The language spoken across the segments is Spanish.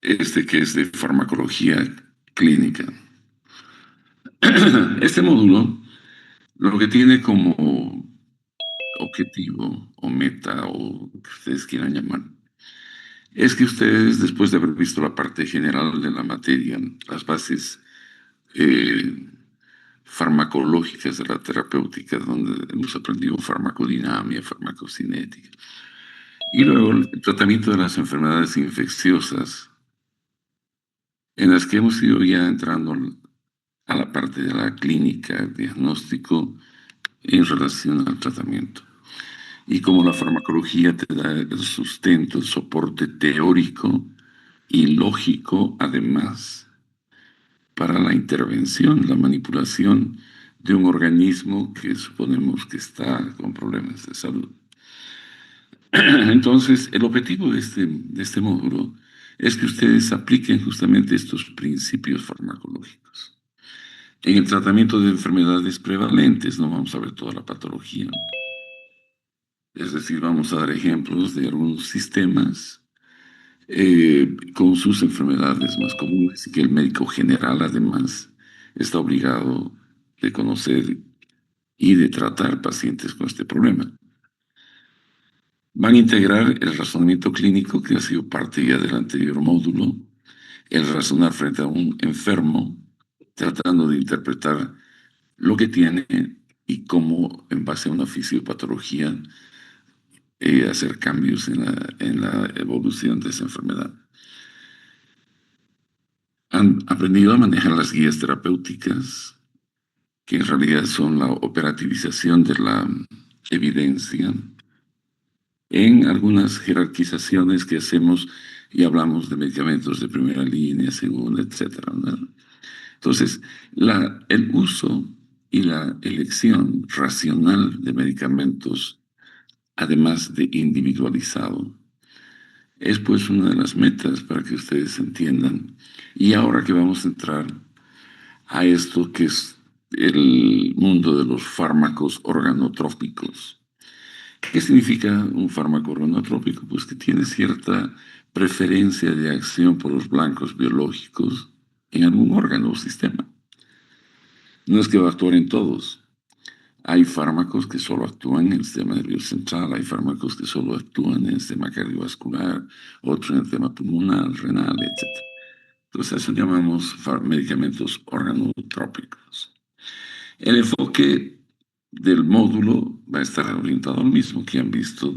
que es de farmacología clínica. Este módulo lo que tiene como objetivo o meta o lo que ustedes quieran llamar, es que ustedes, después de haber visto la parte general de la materia, las bases eh, farmacológicas de la terapéutica, donde hemos aprendido farmacodinamia, farmacocinética, y luego el tratamiento de las enfermedades infecciosas, en las que hemos ido ya entrando a la parte de la clínica, el diagnóstico en relación al tratamiento. Y como la farmacología te da el sustento, el soporte teórico y lógico, además, para la intervención, la manipulación de un organismo que suponemos que está con problemas de salud. Entonces, el objetivo de este módulo es que ustedes apliquen justamente estos principios farmacológicos. En el tratamiento de enfermedades prevalentes no vamos a ver toda la patología. Es decir, vamos a dar ejemplos de algunos sistemas con sus enfermedades más comunes y que el médico general además está obligado de conocer y de tratar pacientes con este problema. Van a integrar el razonamiento clínico, que ha sido parte ya del anterior módulo, el razonar frente a un enfermo, tratando de interpretar lo que tiene y cómo, en base a una fisiopatología, hacer cambios en la evolución de esa enfermedad. Han aprendido a manejar las guías terapéuticas, que en realidad son la operativización de la evidencia, en algunas jerarquizaciones que hacemos y hablamos de medicamentos de primera línea, segunda, etcétera, ¿no? Entonces, el uso y la elección racional de medicamentos, además de individualizado, es pues una de las metas para que ustedes entiendan. Y ahora que vamos a entrar a esto que es el mundo de los fármacos organotrópicos. ¿Qué significa un fármaco organotrópico? Pues que tiene cierta preferencia de acción por los blancos biológicos en algún órgano o sistema. No es que va a actuar en todos. Hay fármacos que solo actúan en el sistema nervioso central, hay fármacos que solo actúan en el sistema cardiovascular, otros en el sistema pulmonar, renal, etc. Entonces, eso llamamos medicamentos organotrópicos. El enfoque del módulo va a estar orientado al mismo que han visto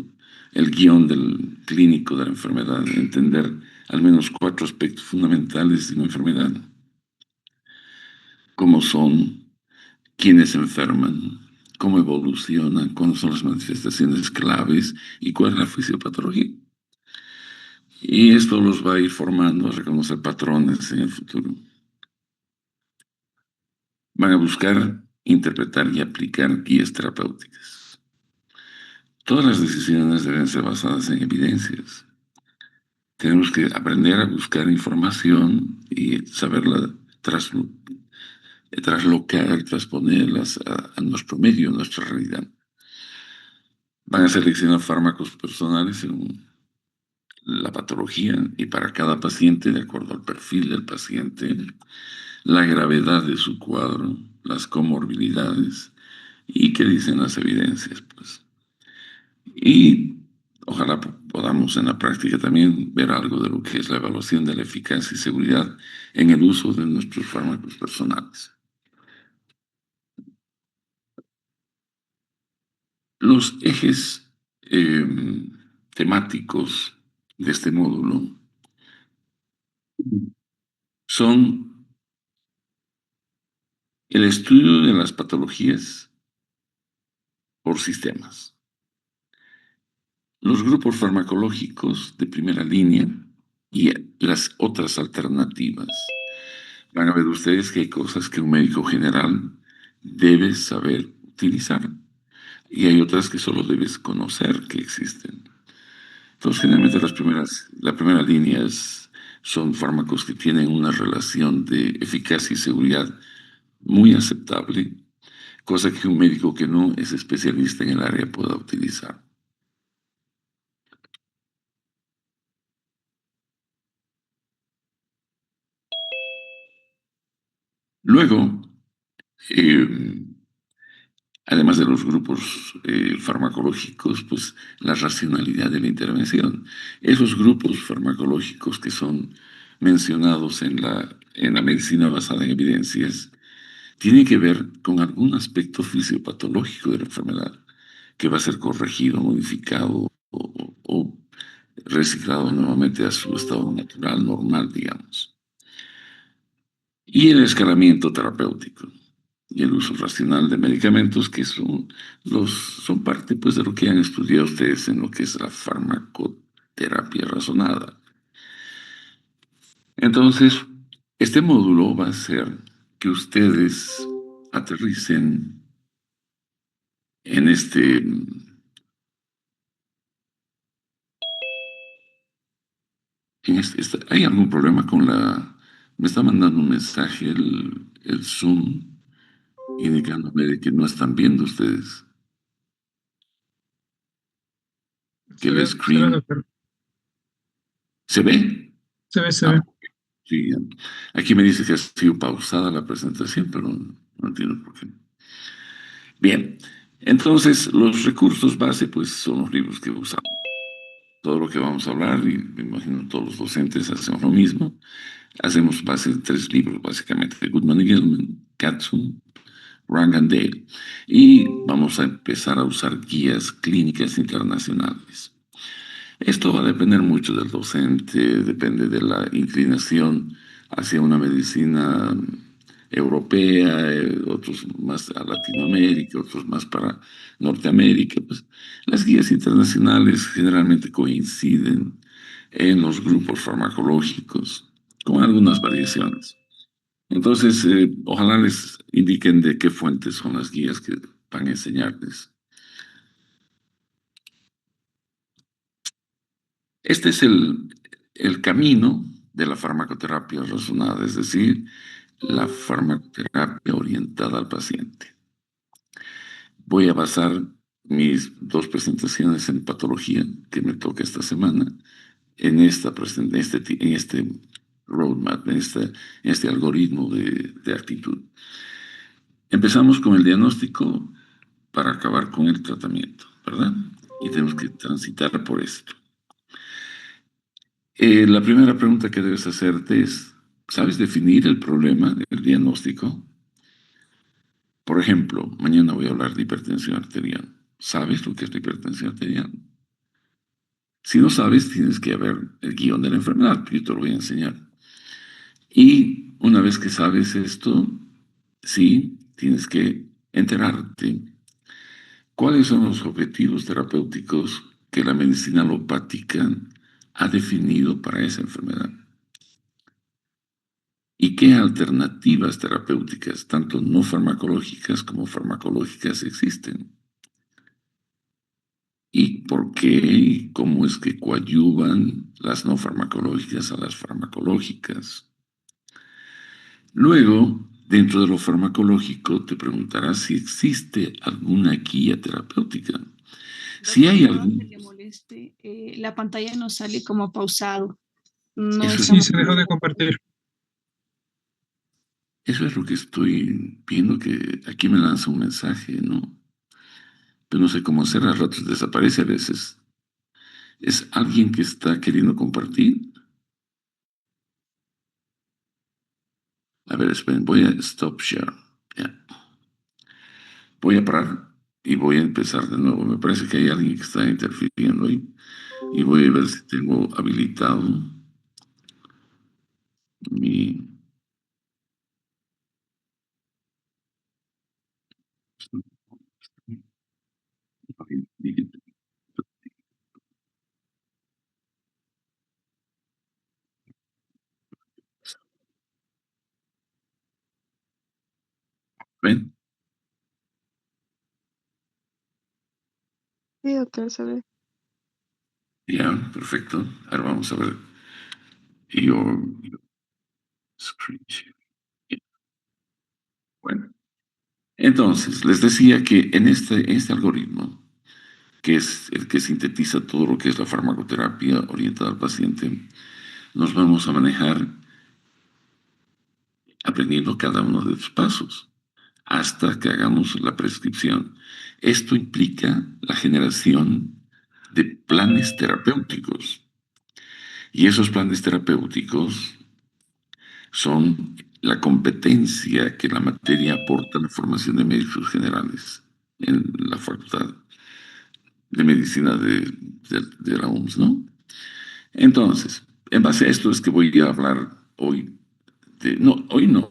el guión del clínico de la enfermedad, de entender al menos 4 aspectos fundamentales de una enfermedad, como son quiénes enferman, cómo evolucionan, cuáles son las manifestaciones claves y cuál es la fisiopatología. Y esto los va a ir formando a reconocer patrones en el futuro. Van a buscar, interpretar y aplicar guías terapéuticas. Todas las decisiones deben ser basadas en evidencias. Tenemos que aprender a buscar información y saberla traslocar, transponerlas a nuestro medio, a nuestra realidad. Van a seleccionar fármacos personales según la patología y para cada paciente, de acuerdo al perfil del paciente, la gravedad de su cuadro, las comorbilidades y qué dicen las evidencias, pues. Y ojalá podamos en la práctica también ver algo de lo que es la evaluación de la eficacia y seguridad en el uso de nuestros fármacos personales. Los ejes temáticos de este módulo son el estudio de las patologías por sistemas, los grupos farmacológicos de primera línea y las otras alternativas. Van a ver ustedes que hay cosas que un médico general debe saber utilizar y hay otras que solo debes conocer que existen. Entonces, generalmente la primera línea son fármacos que tienen una relación de eficacia y seguridad muy aceptable, cosa que un médico que no es especialista en el área pueda utilizar. Luego, eh, además de los grupos farmacológicos, pues la racionalidad de la intervención. Esos grupos farmacológicos que son mencionados en la medicina basada en evidencias tienen que ver con algún aspecto fisiopatológico de la enfermedad que va a ser corregido, modificado o reciclado nuevamente a su estado natural, normal, digamos. Y el escalamiento terapéutico y el uso racional de medicamentos que son parte pues, de lo que han estudiado ustedes en lo que es la farmacoterapia razonada. Entonces, este módulo va a ser que ustedes aterricen en ¿hay algún problema con la... Me está mandando un mensaje el Zoom indicándome de que no están viendo ustedes, que el Se ve, screen... doctor. ¿Se ve? Se Ah, ve. sí. Aquí me dice que ha sido pausada la presentación, pero no entiendo por qué. Bien, entonces los recursos base pues son los libros que usamos. Todo lo que vamos a hablar, y me imagino todos los docentes hacemos lo mismo. Hacemos base de 3 libros, básicamente, de Goodman y Gilman, Katzum, Rang and Dale. Y vamos a empezar a usar guías clínicas internacionales. Esto va a depender mucho del docente, depende de la inclinación hacia una medicina europea, otros más a Latinoamérica, otros más para Norteamérica. Pues, las guías internacionales generalmente coinciden en los grupos farmacológicos, con algunas variaciones. Entonces, ojalá les indiquen de qué fuentes son las guías que van a enseñarles. Este es el camino de la farmacoterapia razonada, es decir, la farmacoterapia orientada al paciente. Voy a basar mis 2 presentaciones en patología que me toca esta semana en este roadmap, en este algoritmo de actitud. Empezamos con el diagnóstico para acabar con el tratamiento, ¿verdad? Y tenemos que transitar por esto. La primera pregunta que debes hacerte es, ¿sabes definir el problema del diagnóstico? Por ejemplo, mañana voy a hablar de hipertensión arterial. ¿Sabes lo que es la hipertensión arterial? Si no sabes, tienes que ver el guión de la enfermedad, yo te lo voy a enseñar. Y una vez que sabes esto, sí, tienes que enterarte cuáles son los objetivos terapéuticos que la medicina alopática ha definido para esa enfermedad. ¿Y qué alternativas terapéuticas, tanto no farmacológicas como farmacológicas, existen? ¿Y por qué y cómo es que coadyuvan las no farmacológicas a las farmacológicas? Luego, dentro de lo farmacológico, te preguntarás si existe alguna guía terapéutica. Si Doctor, hay perdón que algún... le moleste. La pantalla nos sale como pausado. No Eso es, Sí, estamos se dejó de compartir. eso es lo que estoy viendo, que aquí me lanza un mensaje, ¿no? Pero no sé cómo hacer, a ratos desaparece, a veces. ¿Es alguien que está queriendo compartir? A ver, esperen, voy a stop share. Ya. Voy a parar y voy a empezar de nuevo. Me parece que hay alguien que está interfiriendo ahí. Y voy a ver si tengo habilitado mi... ¿Ven? Sí, doctor, se ve. Ya, perfecto. Ahora vamos a ver. Your screen share. Bueno, entonces, les decía que en este algoritmo, que es el que sintetiza todo lo que es la farmacoterapia orientada al paciente, nos vamos a manejar aprendiendo cada uno de los pasos, hasta que hagamos la prescripción. Esto implica la generación de planes terapéuticos. Y esos planes terapéuticos son la competencia que la materia aporta a la formación de médicos generales en la Facultad de Medicina de la UMS, ¿no? Entonces, en base a esto es que voy a hablar hoy, no, hoy no,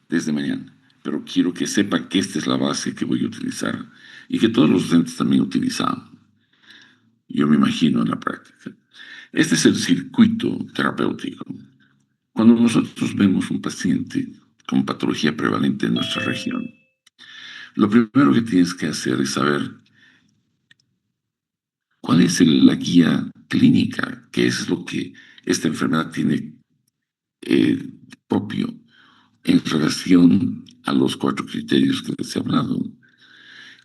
desde mañana, pero quiero que sepan que esta es la base que voy a utilizar y que todos los docentes también utilizan. Yo me imagino en la práctica. Este es el circuito terapéutico. Cuando nosotros vemos un paciente con patología prevalente en nuestra región, lo primero que tienes que hacer es saber cuál es la guía clínica, qué es lo que esta enfermedad tiene propio en relación a los 4 criterios que les he hablado.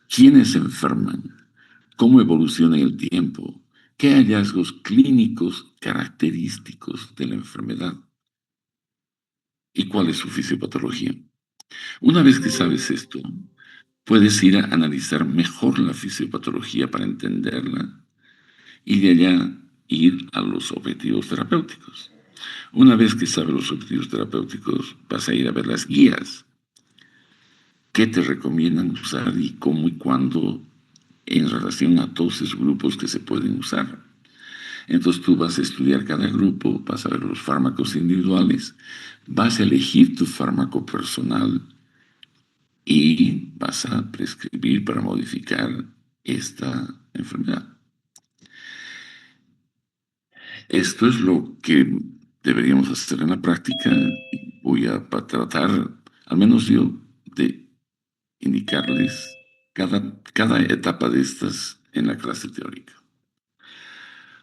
¿Quiénes se enferman? ¿Cómo evoluciona en el tiempo? ¿Qué hallazgos clínicos característicos de la enfermedad? ¿Y cuál es su fisiopatología? Una vez que sabes esto, puedes ir a analizar mejor la fisiopatología para entenderla y de allá ir a los objetivos terapéuticos. Una vez que sabes los objetivos terapéuticos, vas a ir a ver las guías. ¿Qué te recomiendan usar y cómo y cuándo en relación a todos esos grupos que se pueden usar? Entonces tú vas a estudiar cada grupo, vas a ver los fármacos individuales, vas a elegir tu fármaco personal y vas a prescribir para modificar esta enfermedad. Esto es lo que deberíamos hacer en la práctica. Voy a tratar, al menos yo, de indicarles cada etapa de estas en la clase teórica.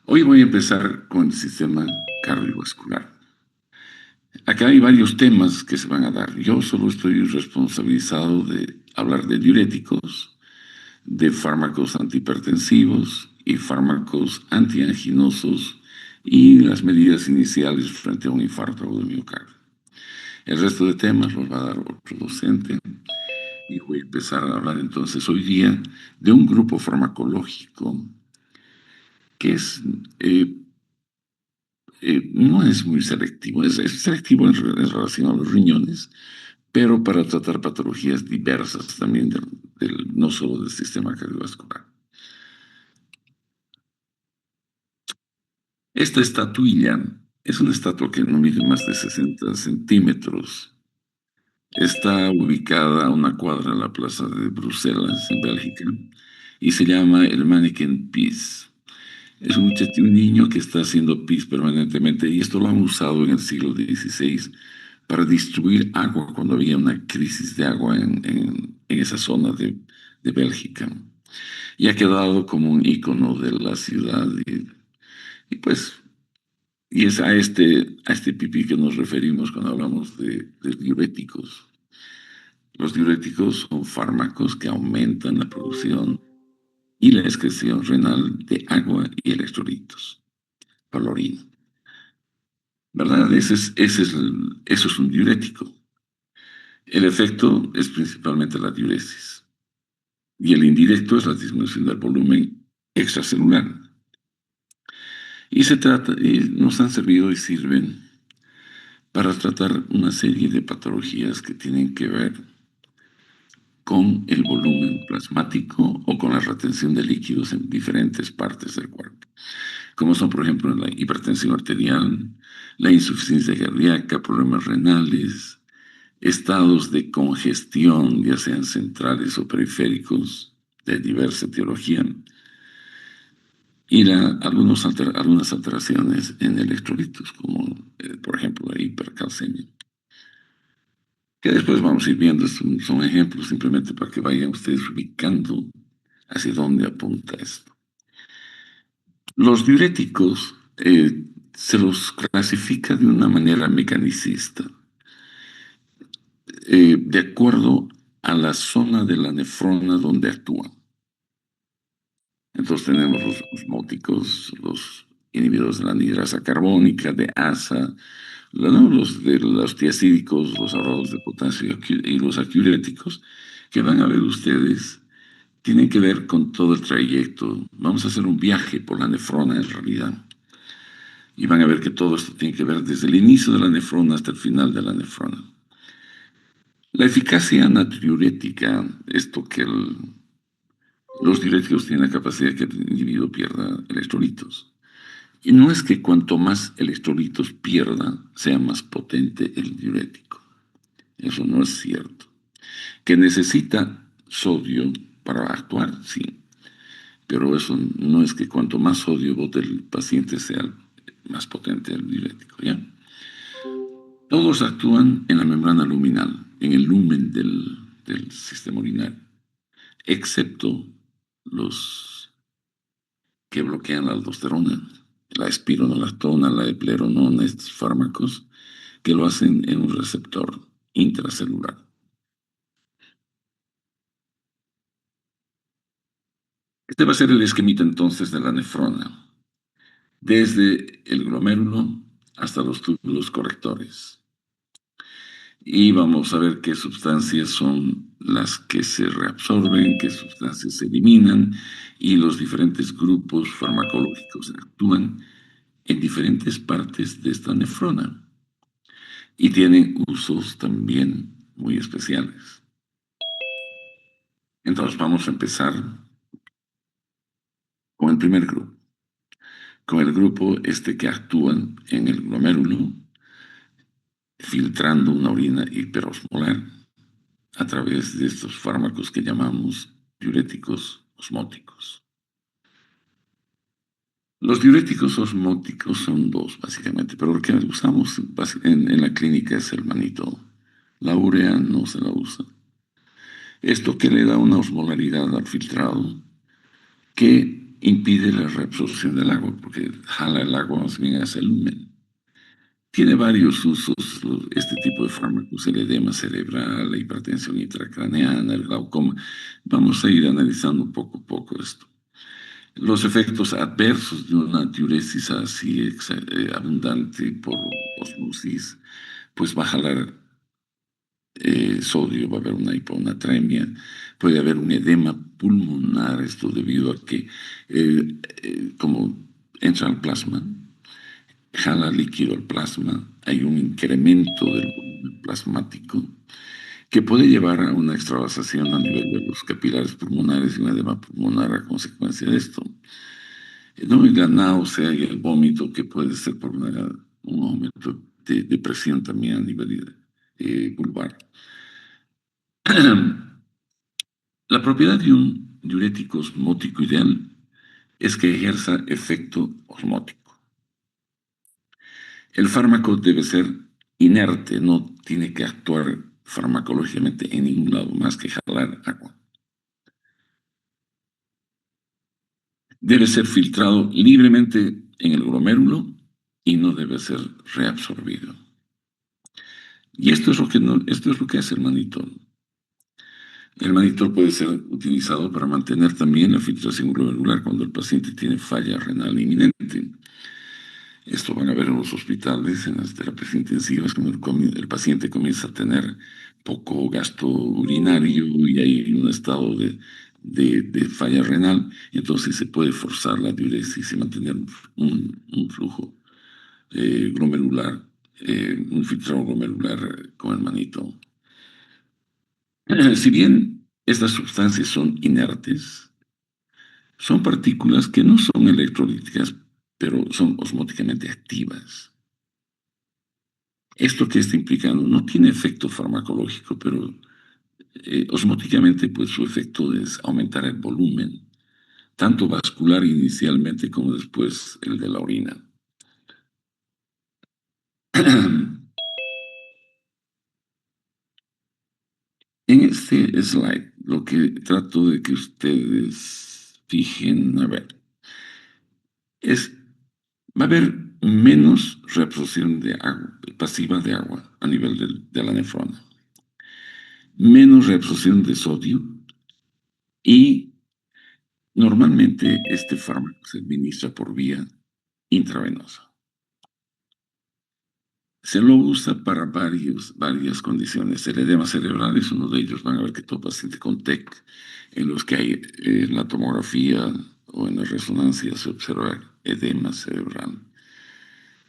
Hoy voy a empezar con el sistema cardiovascular. Acá hay varios temas que se van a dar. Yo solo estoy responsabilizado de hablar de diuréticos, de fármacos antihipertensivos y fármacos antianginosos y las medidas iniciales frente a un infarto agudo de miocardio. El resto de temas los va a dar otro docente y voy a empezar a hablar entonces hoy día de un grupo farmacológico que no es muy selectivo, es selectivo en relación a los riñones, pero para tratar patologías diversas también, no solo del sistema cardiovascular. Esta estatuilla es una estatua que no mide más de 60 centímetros. Está ubicada a una cuadra de la plaza de Bruselas, en Bélgica, y se llama el Mannequin Peace. Es un niño que está haciendo pis permanentemente y esto lo han usado en el siglo XVI para distribuir agua cuando había una crisis de agua en esa zona de Bélgica. Y ha quedado como un icono de la ciudad y pues y es a este pipí que nos referimos cuando hablamos de diuréticos. Los diuréticos son fármacos que aumentan la producción y la excreción renal de agua y electrolitos por la orina. ¿Verdad? Eso es un diurético. El efecto es principalmente la diuresis y el indirecto es la disminución del volumen extracelular. Y nos han servido y sirven para tratar una serie de patologías que tienen que ver con el volumen plasmático o con la retención de líquidos en diferentes partes del cuerpo, como son, por ejemplo, la hipertensión arterial, la insuficiencia cardíaca, problemas renales, estados de congestión, ya sean centrales o periféricos, de diversa etiología, y algunas alteraciones en electrolitos, como por ejemplo la hipercalcemia. Que después vamos a ir viendo, son ejemplos simplemente para que vayan ustedes ubicando hacia dónde apunta esto. Los diuréticos se los clasifica de una manera mecanicista, de acuerdo a la zona de la nefrona donde actúan. Entonces tenemos los osmóticos, los inhibidores de la anhidrasa carbónica, de ASA, ¿no? Los de los tiacídicos, los ahorradores de potasio y los aquiuréticos, que van a ver ustedes, tienen que ver con todo el trayecto. Vamos a hacer un viaje por la nefrona en realidad. Y van a ver que todo esto tiene que ver desde el inicio de la nefrona hasta el final de la nefrona. La eficacia natriurética, esto que los diuréticos tienen la capacidad de que el individuo pierda electrolitos. Y no es que cuanto más electrolitos pierda, sea más potente el diurético. Eso no es cierto. Que necesita sodio para actuar, sí. Pero eso no es que cuanto más sodio bote el paciente sea más potente el diurético, ¿ya? Todos actúan en la membrana luminal, en el lumen del sistema urinario, excepto los que bloquean la aldosterona, la espironolactona, la epleronona, estos fármacos que lo hacen en un receptor intracelular. Este va a ser el esquemita entonces de la nefrona, desde el glomérulo hasta los túbulos correctores. Y vamos a ver qué sustancias son las que se reabsorben, qué sustancias se eliminan y los diferentes grupos farmacológicos actúan en diferentes partes de esta nefrona y tienen usos también muy especiales. Entonces vamos a empezar con el primer grupo, con el grupo que actúan en el glomérulo, filtrando una orina hiperosmolar a través de estos fármacos que llamamos diuréticos osmóticos. Los diuréticos osmóticos son dos, básicamente, pero lo que usamos en la clínica es el manitol. La urea no se la usa. Esto que le da una osmolaridad al filtrado que impide la reabsorción del agua, porque jala el agua más bien hacia el lumen. Tiene varios usos este tipo de fármacos, el edema cerebral, la hipertensión intracraneana, el glaucoma. Vamos a ir analizando poco a poco esto. Los efectos adversos de una diuresis así abundante por osmosis, pues va a jalar sodio, va a haber una hiponatremia, puede haber un edema pulmonar, esto debido a que como entra al plasma, jala líquido al plasma, hay un incremento del volumen plasmático que puede llevar a una extravasación a nivel de los capilares pulmonares y un edema pulmonar a consecuencia de esto. No, y la náusea y el vómito que puede ser por un aumento de presión también a nivel vulvar. La propiedad de un diurético osmótico ideal es que ejerza efecto osmótico. El fármaco debe ser inerte, no tiene que actuar farmacológicamente en ningún lado más que jalar agua. Debe ser filtrado libremente en el glomérulo y no debe ser reabsorbido. Y esto es lo que hace el manitol. El manitol puede ser utilizado para mantener también la filtración glomerular cuando el paciente tiene falla renal inminente. Esto van a ver en los hospitales, en las terapias intensivas, cuando el paciente comienza a tener poco gasto urinario y hay un estado de falla renal, y entonces se puede forzar la diuresis y mantener un flujo glomerular, un filtrado glomerular con el manitol. Si bien estas sustancias son inertes, son partículas que no son electrolíticas, pero son osmóticamente activas. Esto que está implicando no tiene efecto farmacológico, pero osmóticamente pues su efecto es aumentar el volumen, tanto vascular inicialmente como después el de la orina. En este slide, lo que trato de que ustedes fijen, a ver, va a haber menos reabsorción de agua, pasiva de agua a nivel de la nefrona, menos reabsorción de sodio y normalmente este fármaco se administra por vía intravenosa. Se lo usa para varias condiciones. El edema cerebral es uno de ellos. Van a ver que todo paciente con TEC, en los que hay la tomografía o en la resonancia se observa edema cerebral.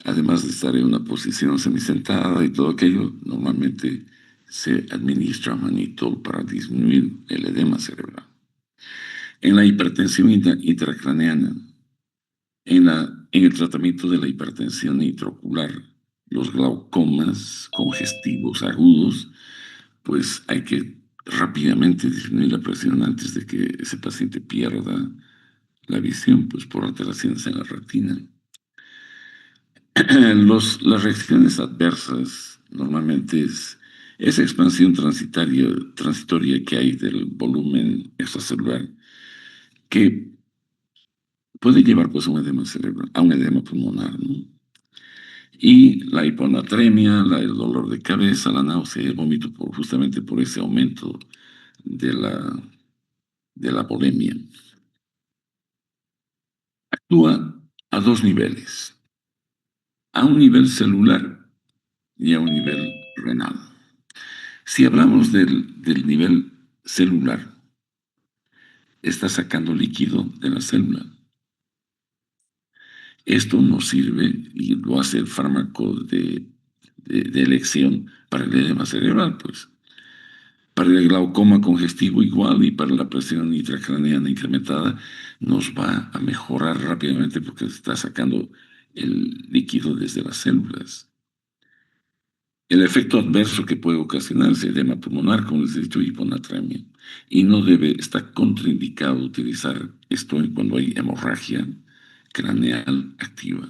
Además de estar en una posición semisentada y todo aquello, normalmente se administra manitol para disminuir el edema cerebral. En la hipertensión intracraneana, en el tratamiento de la hipertensión intraocular, los glaucomas congestivos agudos, pues hay que rápidamente disminuir la presión antes de que ese paciente pierda la visión, pues por alteraciones en la retina. Las reacciones adversas normalmente es esa expansión transitoria que hay del volumen extracelular que puede llevar pues a un edema cerebral, a un edema pulmonar, ¿no? Y la hiponatremia, el dolor de cabeza, la náusea y el vómito justamente por ese aumento de la volemia. Actúa a dos niveles, a un nivel celular y a un nivel renal. Si hablamos del nivel celular, está sacando líquido de la célula. Esto nos sirve y lo hace el fármaco de elección para el edema cerebral, pues. Para el glaucoma congestivo igual y para la presión intracraneana incrementada nos va a mejorar rápidamente porque está sacando el líquido desde las células. El efecto adverso que puede ocasionar es edema pulmonar, como les he dicho, hiponatremia. Y no está contraindicado utilizar esto cuando hay hemorragia craneal activa.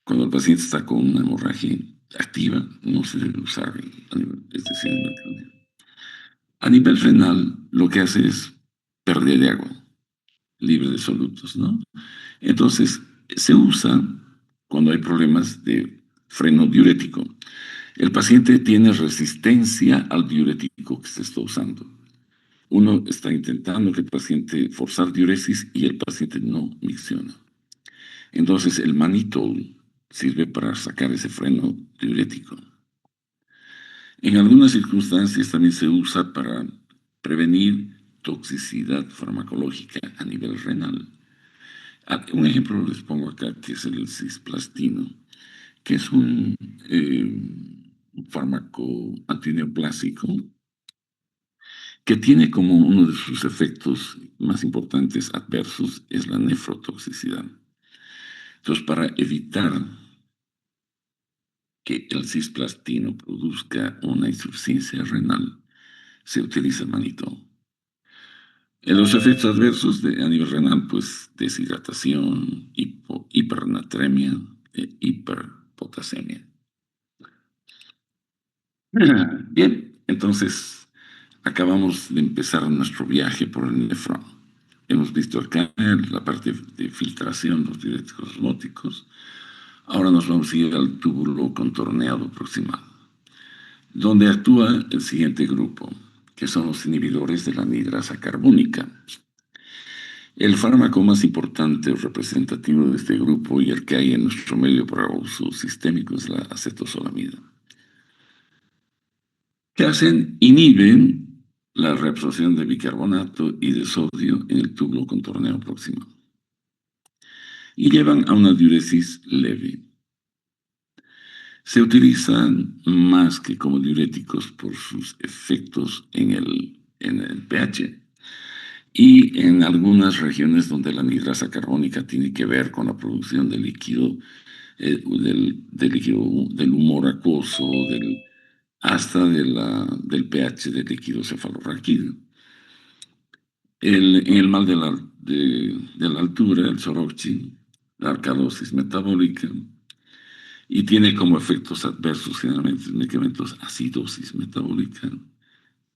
Cuando el paciente está con una hemorragia activa, no se debe usar, es decir, en el craneo. A nivel renal, lo que hace es pérdida de agua, libre de solutos, ¿no? Entonces, se usa cuando hay problemas de freno diurético. El paciente tiene resistencia al diurético que se está usando. Uno está intentando que el paciente forzar diuresis y el paciente no micciona. Entonces, el manitol sirve para sacar ese freno diurético. En algunas circunstancias también se usa para prevenir toxicidad farmacológica a nivel renal. Un ejemplo les pongo acá, que es el cisplastino, que es un fármaco antineoplásico que tiene como uno de sus efectos más importantes adversos es la nefrotoxicidad. Entonces, para evitar que el cisplastino produzca una insuficiencia renal, se utiliza el manitol. En los efectos adversos a nivel renal, pues deshidratación, hipernatremia, hiperpotasemia. Bien, entonces acabamos de empezar nuestro viaje por el nefrón. Hemos visto acá la parte de filtración, los diuréticos osmóticos. Ahora nos vamos a ir al túbulo contorneado proximal, donde actúa el siguiente grupo, que son los inhibidores de la anidrasa carbónica. El fármaco más importante o representativo de este grupo y el que hay en nuestro medio para uso sistémico es la acetozolamida. ¿Qué hacen? Inhiben la reabsorción de bicarbonato y de sodio en el túbulo contorneo proximal y llevan a una diuresis leve. Se utilizan más que como diuréticos por sus efectos en el pH y en algunas regiones donde la anhidrasa carbónica tiene que ver con la producción de líquido, del humor acuoso, hasta del pH del líquido cefalorraquídeo. En el mal de la altura, el soroxin, la alcalosis metabólica, y tiene como efectos adversos generalmente medicamentos acidosis metabólica,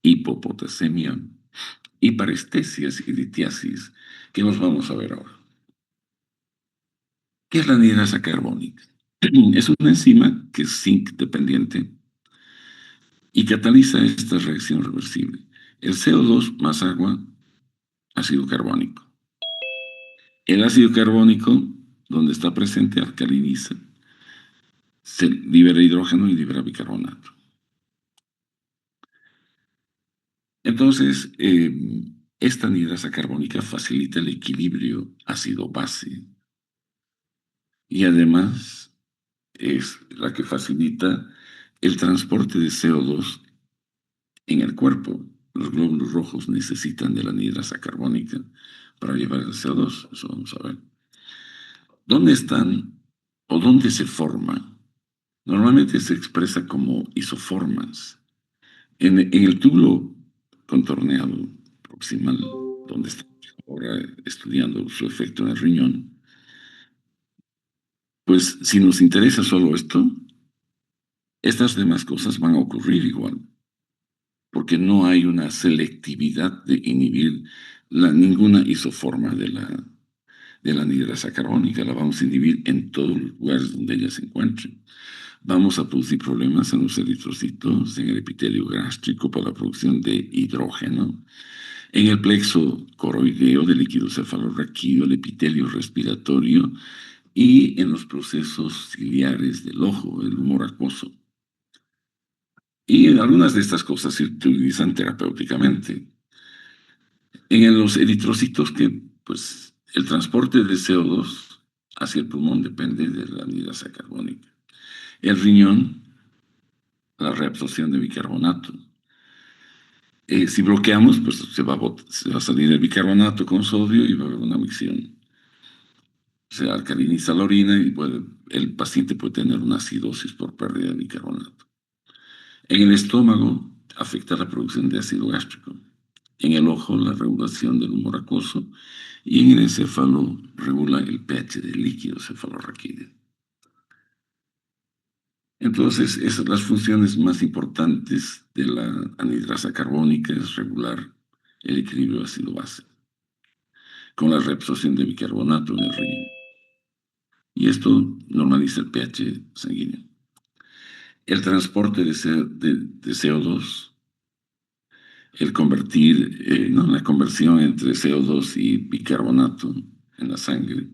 hipopotasemia, hiperestesias y litiasis, que nos vamos a ver ahora. ¿Qué es la anhidrasa carbónica? Es una enzima que es zinc dependiente y cataliza esta reacción reversible. El CO2 más agua, ácido carbónico. El ácido carbónico, donde está presente, alcaliniza. se libera hidrógeno y libera bicarbonato. Entonces, esta anhidrasa carbónica facilita el equilibrio ácido-base y además es la que facilita el transporte de CO2 en el cuerpo. Los glóbulos rojos necesitan de la anhidrasa carbónica para llevar el CO2, eso vamos a ver. ¿Dónde están o dónde se forma? Normalmente se expresa como isoformas. En el túbulo contorneado proximal, donde estamos ahora estudiando su efecto en el riñón, pues si nos interesa solo esto, estas demás cosas van a ocurrir igual, porque no hay una selectividad de inhibir ninguna isoforma de la anhidrasa carbónica, la vamos a inhibir en todos los lugares donde ella se encuentre. Vamos a producir problemas en los eritrocitos, en el epitelio gástrico por la producción de hidrógeno, en el plexo coroideo del líquido cefalorraquídeo, el epitelio respiratorio y en los procesos ciliares del ojo, el humor acuoso. Y algunas de estas cosas se utilizan terapéuticamente. En los eritrocitos, que pues el transporte de CO2 hacia el pulmón depende de la anhidrasa carbónica. El riñón, la reabsorción de bicarbonato. Si bloqueamos, pues se va a salir el bicarbonato con sodio y va a haber una micción. Se alcaliniza la orina y el paciente puede tener una acidosis por pérdida de bicarbonato. En el estómago afecta la producción de ácido gástrico. En el ojo, la regulación del humor acuoso. Y en el encéfalo regula el pH del líquido cefalorraquídeo. Entonces, esas son las funciones más importantes de la anhidrasa carbónica, es regular el equilibrio ácido-base, con la reabsorción de bicarbonato en el riñón. Y esto normaliza el pH sanguíneo. El transporte de CO2, la conversión entre CO2 y bicarbonato en la sangre,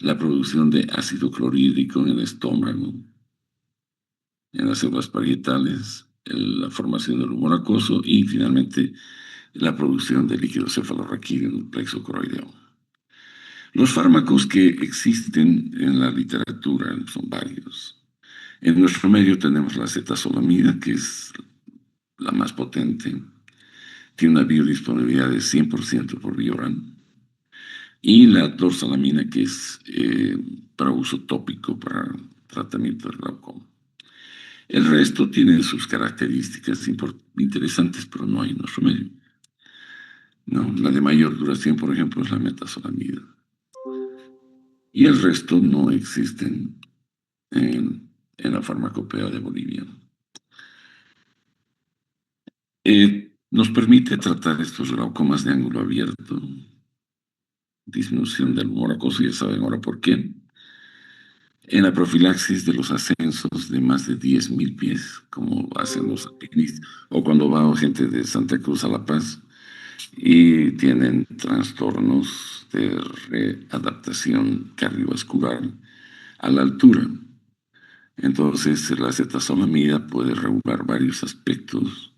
la producción de ácido clorhídrico en el estómago, en las células parietales, la formación del humor acuoso y finalmente la producción de líquido cefalorraquídeo en el plexo coroideo. Los fármacos que existen en la literatura son varios. En nuestro medio tenemos la acetazolamida, que es la más potente, tiene una biodisponibilidad de 100% por vía oral, y la dorsalamina, que es para uso tópico para tratamiento del glaucoma. El resto tiene sus características interesantes, pero no hay en nuestro medio. No, la de mayor duración, por ejemplo, es la metazolamida. Y el resto no existen en la farmacopea de Bolivia. Nos permite tratar estos glaucomas de ángulo abierto, disminución del humor acuoso, ya saben ahora por qué. En la profilaxis de los ascensos de más de 10.000 pies, como hacen los alpinistas, o cuando va gente de Santa Cruz a La Paz y tienen trastornos de readaptación cardiovascular a la altura. Entonces, la acetazolamida puede regular varios aspectos.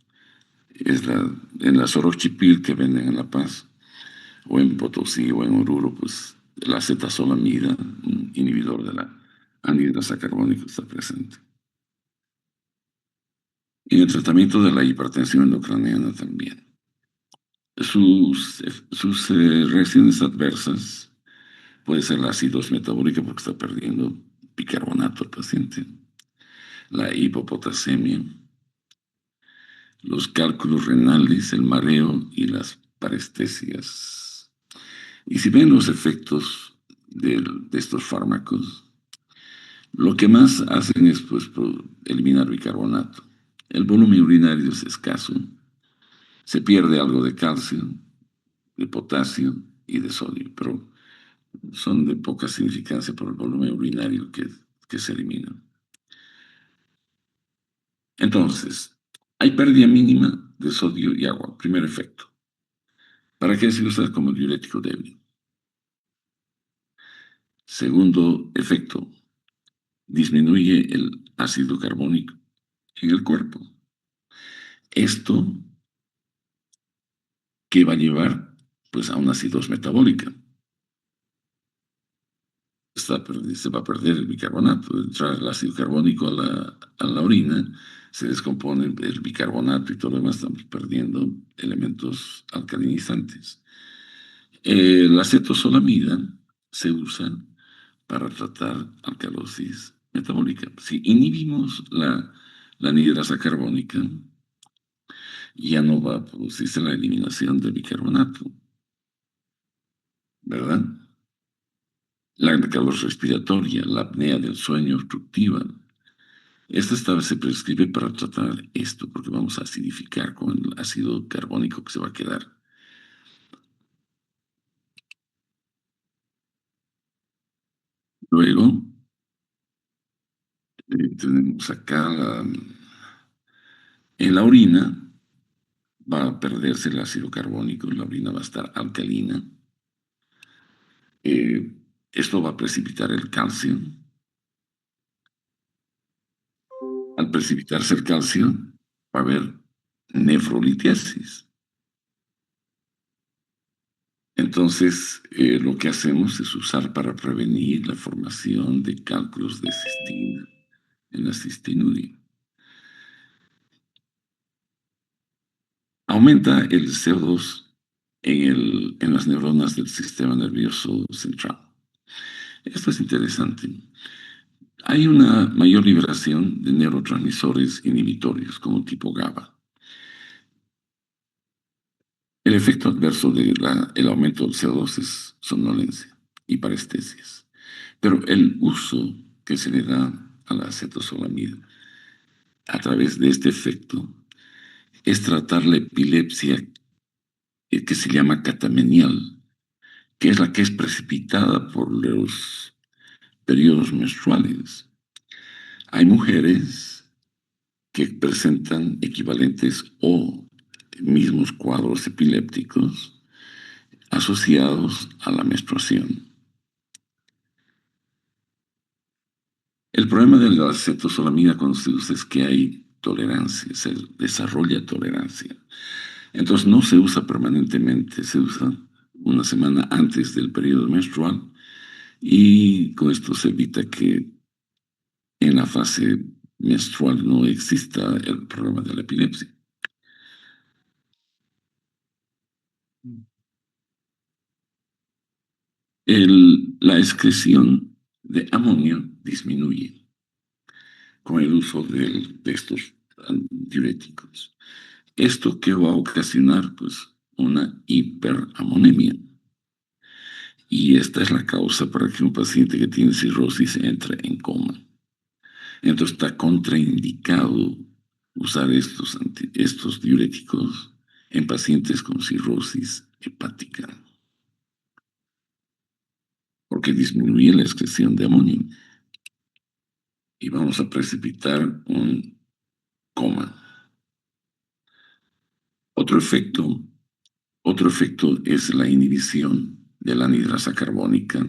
En la Sorochipil que venden en La Paz, o en Potosí, o en Oruro, pues la acetazolamida, un inhibidor de la anhidrasa carbónica, está presente. Y en el tratamiento de la hipertensión endocraniana también. Sus reacciones adversas puede ser la acidosis metabólica porque está perdiendo bicarbonato al paciente, la hipopotasemia, los cálculos renales, el mareo y las parestesias. Y si ven los efectos de estos fármacos, lo que más hacen es pues, eliminar bicarbonato. El volumen urinario es escaso, se pierde algo de calcio, de potasio y de sodio, pero son de poca significancia por el volumen urinario que se elimina. Entonces, hay pérdida mínima de sodio y agua, primer efecto. ¿Para qué se usa como diurético débil? Segundo efecto, disminuye el ácido carbónico en el cuerpo. Esto que va a llevar pues a una acidosis metabólica. Se va a perder el bicarbonato, entrar el ácido carbónico a la orina, se descompone el bicarbonato y todo lo demás, estamos perdiendo elementos alcalinizantes. La acetosolamida se usa para tratar alcalosis metabólica. Si inhibimos la anhidrasa carbónica, ya no va a producirse la eliminación del bicarbonato, ¿verdad? La alcalosis respiratoria, la apnea del sueño obstructiva. Esta se prescribe para tratar esto, porque vamos a acidificar con el ácido carbónico que se va a quedar. Luego, tenemos acá en la orina, va a perderse el ácido carbónico, la orina va a estar alcalina. Esto va a precipitar el calcio. Al precipitarse el calcio, va a haber nefrolitiasis. Entonces, lo que hacemos es usar para prevenir la formación de cálculos de cistina en la cistinuria. Aumenta el CO2 en las neuronas del sistema nervioso central. Esto es interesante. Hay una mayor liberación de neurotransmisores inhibitorios como tipo GABA. El efecto adverso del aumento del CO2 es somnolencia y parestesias. Pero el uso que se le da a la acetosolamida a través de este efecto es tratar la epilepsia que se llama catamenial, que es la que es precipitada por los periodos menstruales. Hay mujeres que presentan equivalentes o mismos cuadros epilépticos asociados a la menstruación. El problema de la acetosolamida cuando se usa es que hay tolerancia, se desarrolla tolerancia. Entonces no se usa permanentemente, se usa una semana antes del periodo menstrual y con esto se evita que en la fase menstrual no exista el problema de la epilepsia. La excreción de amonio disminuye con el uso de estos diuréticos. ¿Esto qué va a ocasionar? Pues una hiperamonemia. Y esta es la causa para que un paciente que tiene cirrosis entre en coma. Entonces está contraindicado usar estos diuréticos en pacientes con cirrosis hepática, porque disminuye la excreción de amonio y vamos a precipitar un coma. Otro efecto, otro efecto es la inhibición de la anhidrasa carbónica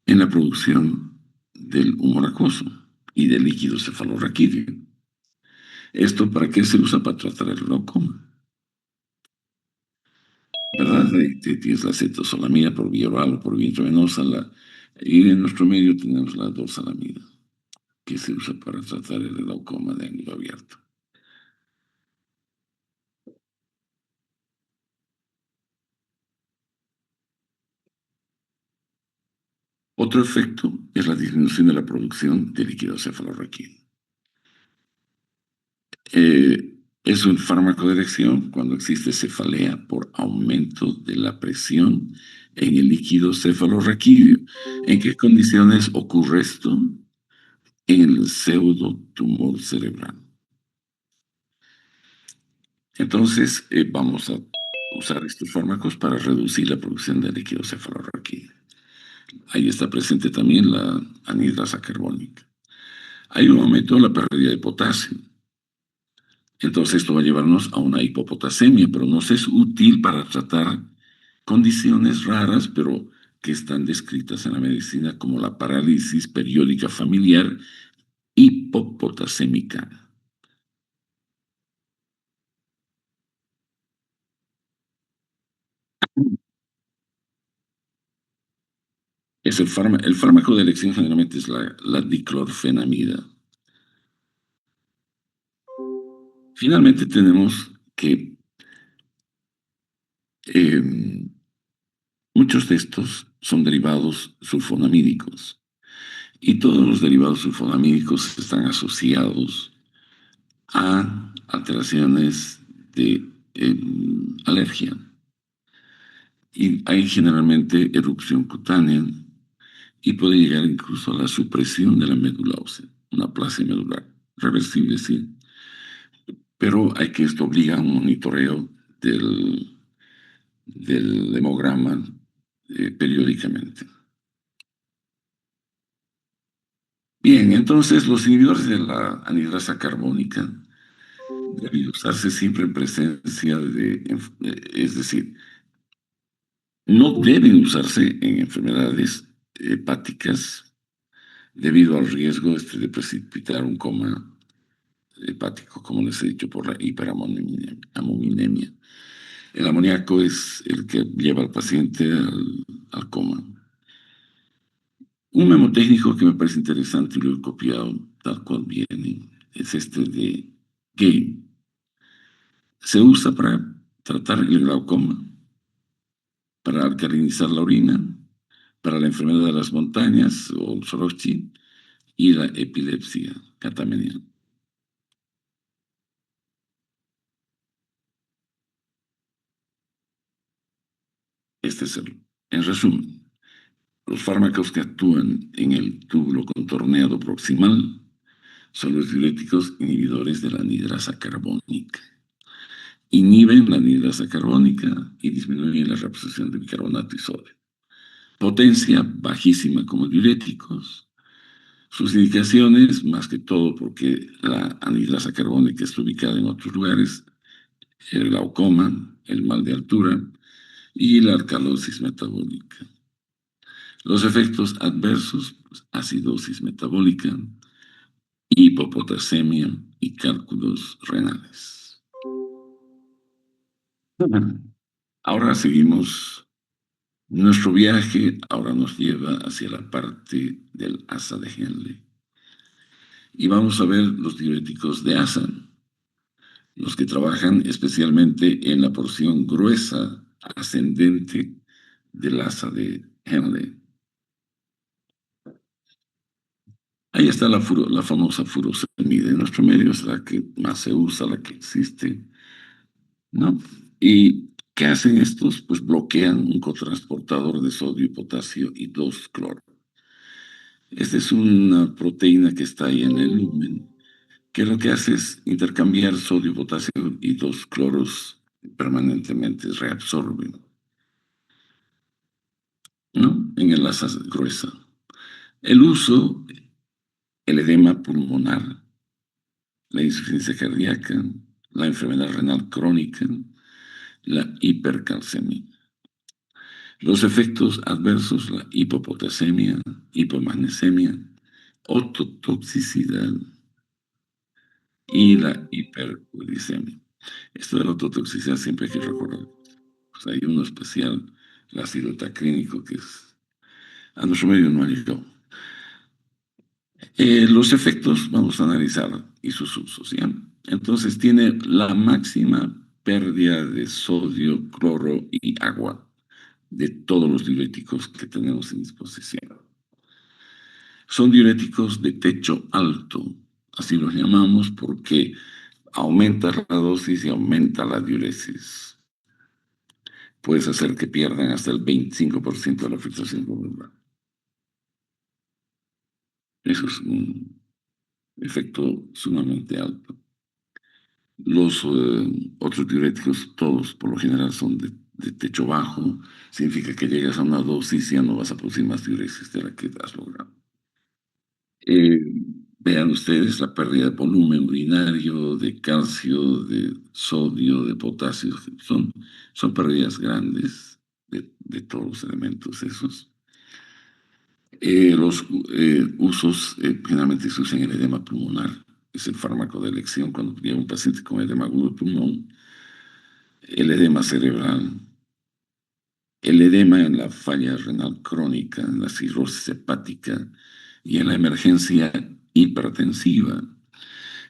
en la producción del humor acuoso y del líquido cefalorraquídeo. ¿Esto para qué se usa? Para tratar el glaucoma, ¿verdad? Tienes la acetosolamida por vía oral o por vía intravenosa, y en nuestro medio tenemos la dorsalamida, que se usa para tratar el glaucoma de ángulo abierto. Otro efecto es la disminución de la producción de líquido cefalorraquídeo. Es un fármaco de elección cuando existe cefalea por aumento de la presión en el líquido cefalorraquídeo. ¿En qué condiciones ocurre esto? En el pseudotumor cerebral. Entonces, vamos a usar estos fármacos para reducir la producción de líquido cefalorraquídeo. Ahí está presente también la anhidrasa carbónica. Hay un aumento de la pérdida de potasio. Entonces esto va a llevarnos a una hipopotasemia, pero nos es útil para tratar condiciones raras, pero que están descritas en la medicina como la parálisis periódica familiar hipopotasémica. Es el fármaco de elección generalmente es la diclorfenamida. Finalmente tenemos que eh, muchos de estos son derivados sulfonamídicos y todos los derivados sulfonamídicos están asociados a alteraciones de alergia. Y hay generalmente erupción cutánea y puede llegar incluso a la supresión de la médula ósea, una aplasia medular. Reversible, sí, pero hay que esto obliga a un monitoreo del hemograma periódicamente. Bien, entonces los inhibidores de la anhidrasa carbónica deben usarse siempre en presencia es decir, no deben usarse en enfermedades hepáticas debido al riesgo de precipitar un coma hepático, como les he dicho, por la hiperamominemia. El amoníaco es el que lleva al paciente al coma. Un memotécnico que me parece interesante y lo he copiado tal cual viene es este de Gay. Se usa para tratar el glaucoma, para alcalinizar la orina, para la enfermedad de las montañas o Sorochi y la epilepsia catamenial. Este es en resumen, los fármacos que actúan en el túbulo contorneado proximal son los diuréticos inhibidores de la anhidrasa carbónica. Inhiben la anhidrasa carbónica y disminuyen la reabsorción de bicarbonato y sodio. Potencia bajísima como diuréticos. Sus indicaciones, más que todo porque la anhidrasa carbónica está ubicada en otros lugares, el glaucoma, el mal de altura y la alcalosis metabólica. Los efectos adversos, pues, acidosis metabólica, hipopotasemia y cálculos renales. Ahora seguimos. Nuestro viaje ahora nos lleva hacia la parte del asa de Henle. Y vamos a ver los diuréticos de asa, los que trabajan especialmente en la porción gruesa ascendente del asa de Henle. Ahí está la famosa furosemide. En nuestro medio es la que más se usa, la que existe, ¿no? ¿Y qué hacen estos? Pues bloquean un cotransportador de sodio y potasio y 2-cloro. Esta es una proteína que está ahí en el lumen, que lo que hace es intercambiar sodio, potasio y 2-cloros permanentemente, reabsorben, ¿no? En el asa gruesa. El uso, el edema pulmonar, la insuficiencia cardíaca, la enfermedad renal crónica, la hipercalcemia. Los efectos adversos, la hipopotasemia, hipomagnesemia, ototoxicidad y la hiperuricemia. Esto de la ototoxicidad siempre hay que recordar. Pues hay uno especial, el ácido tacrínico, que es a nuestro medio no ha llegado. Los efectos vamos a analizar y sus usos, ¿ya? Entonces tiene la máxima pérdida de sodio, cloro y agua de todos los diuréticos que tenemos en disposición. Son diuréticos de techo alto, así los llamamos porque aumenta la dosis y aumenta la diuresis. Puedes hacer que pierdan hasta el 25% de la filtración glomerular. Eso es un efecto sumamente alto. Los otros diuréticos, todos por lo general son de techo bajo, significa que llegas a una dosis y ya no vas a producir más diuresis de la que has logrado. Eh, Vean ustedes la pérdida de volumen urinario, de calcio, de sodio, de potasio, son pérdidas grandes. de todos los elementos esos. Los usos generalmente se usan en el edema pulmonar, es el fármaco de elección cuando llega un paciente con edema agudo de pulmón, el edema cerebral, el edema en la falla renal crónica, en la cirrosis hepática y en la emergencia hipertensiva.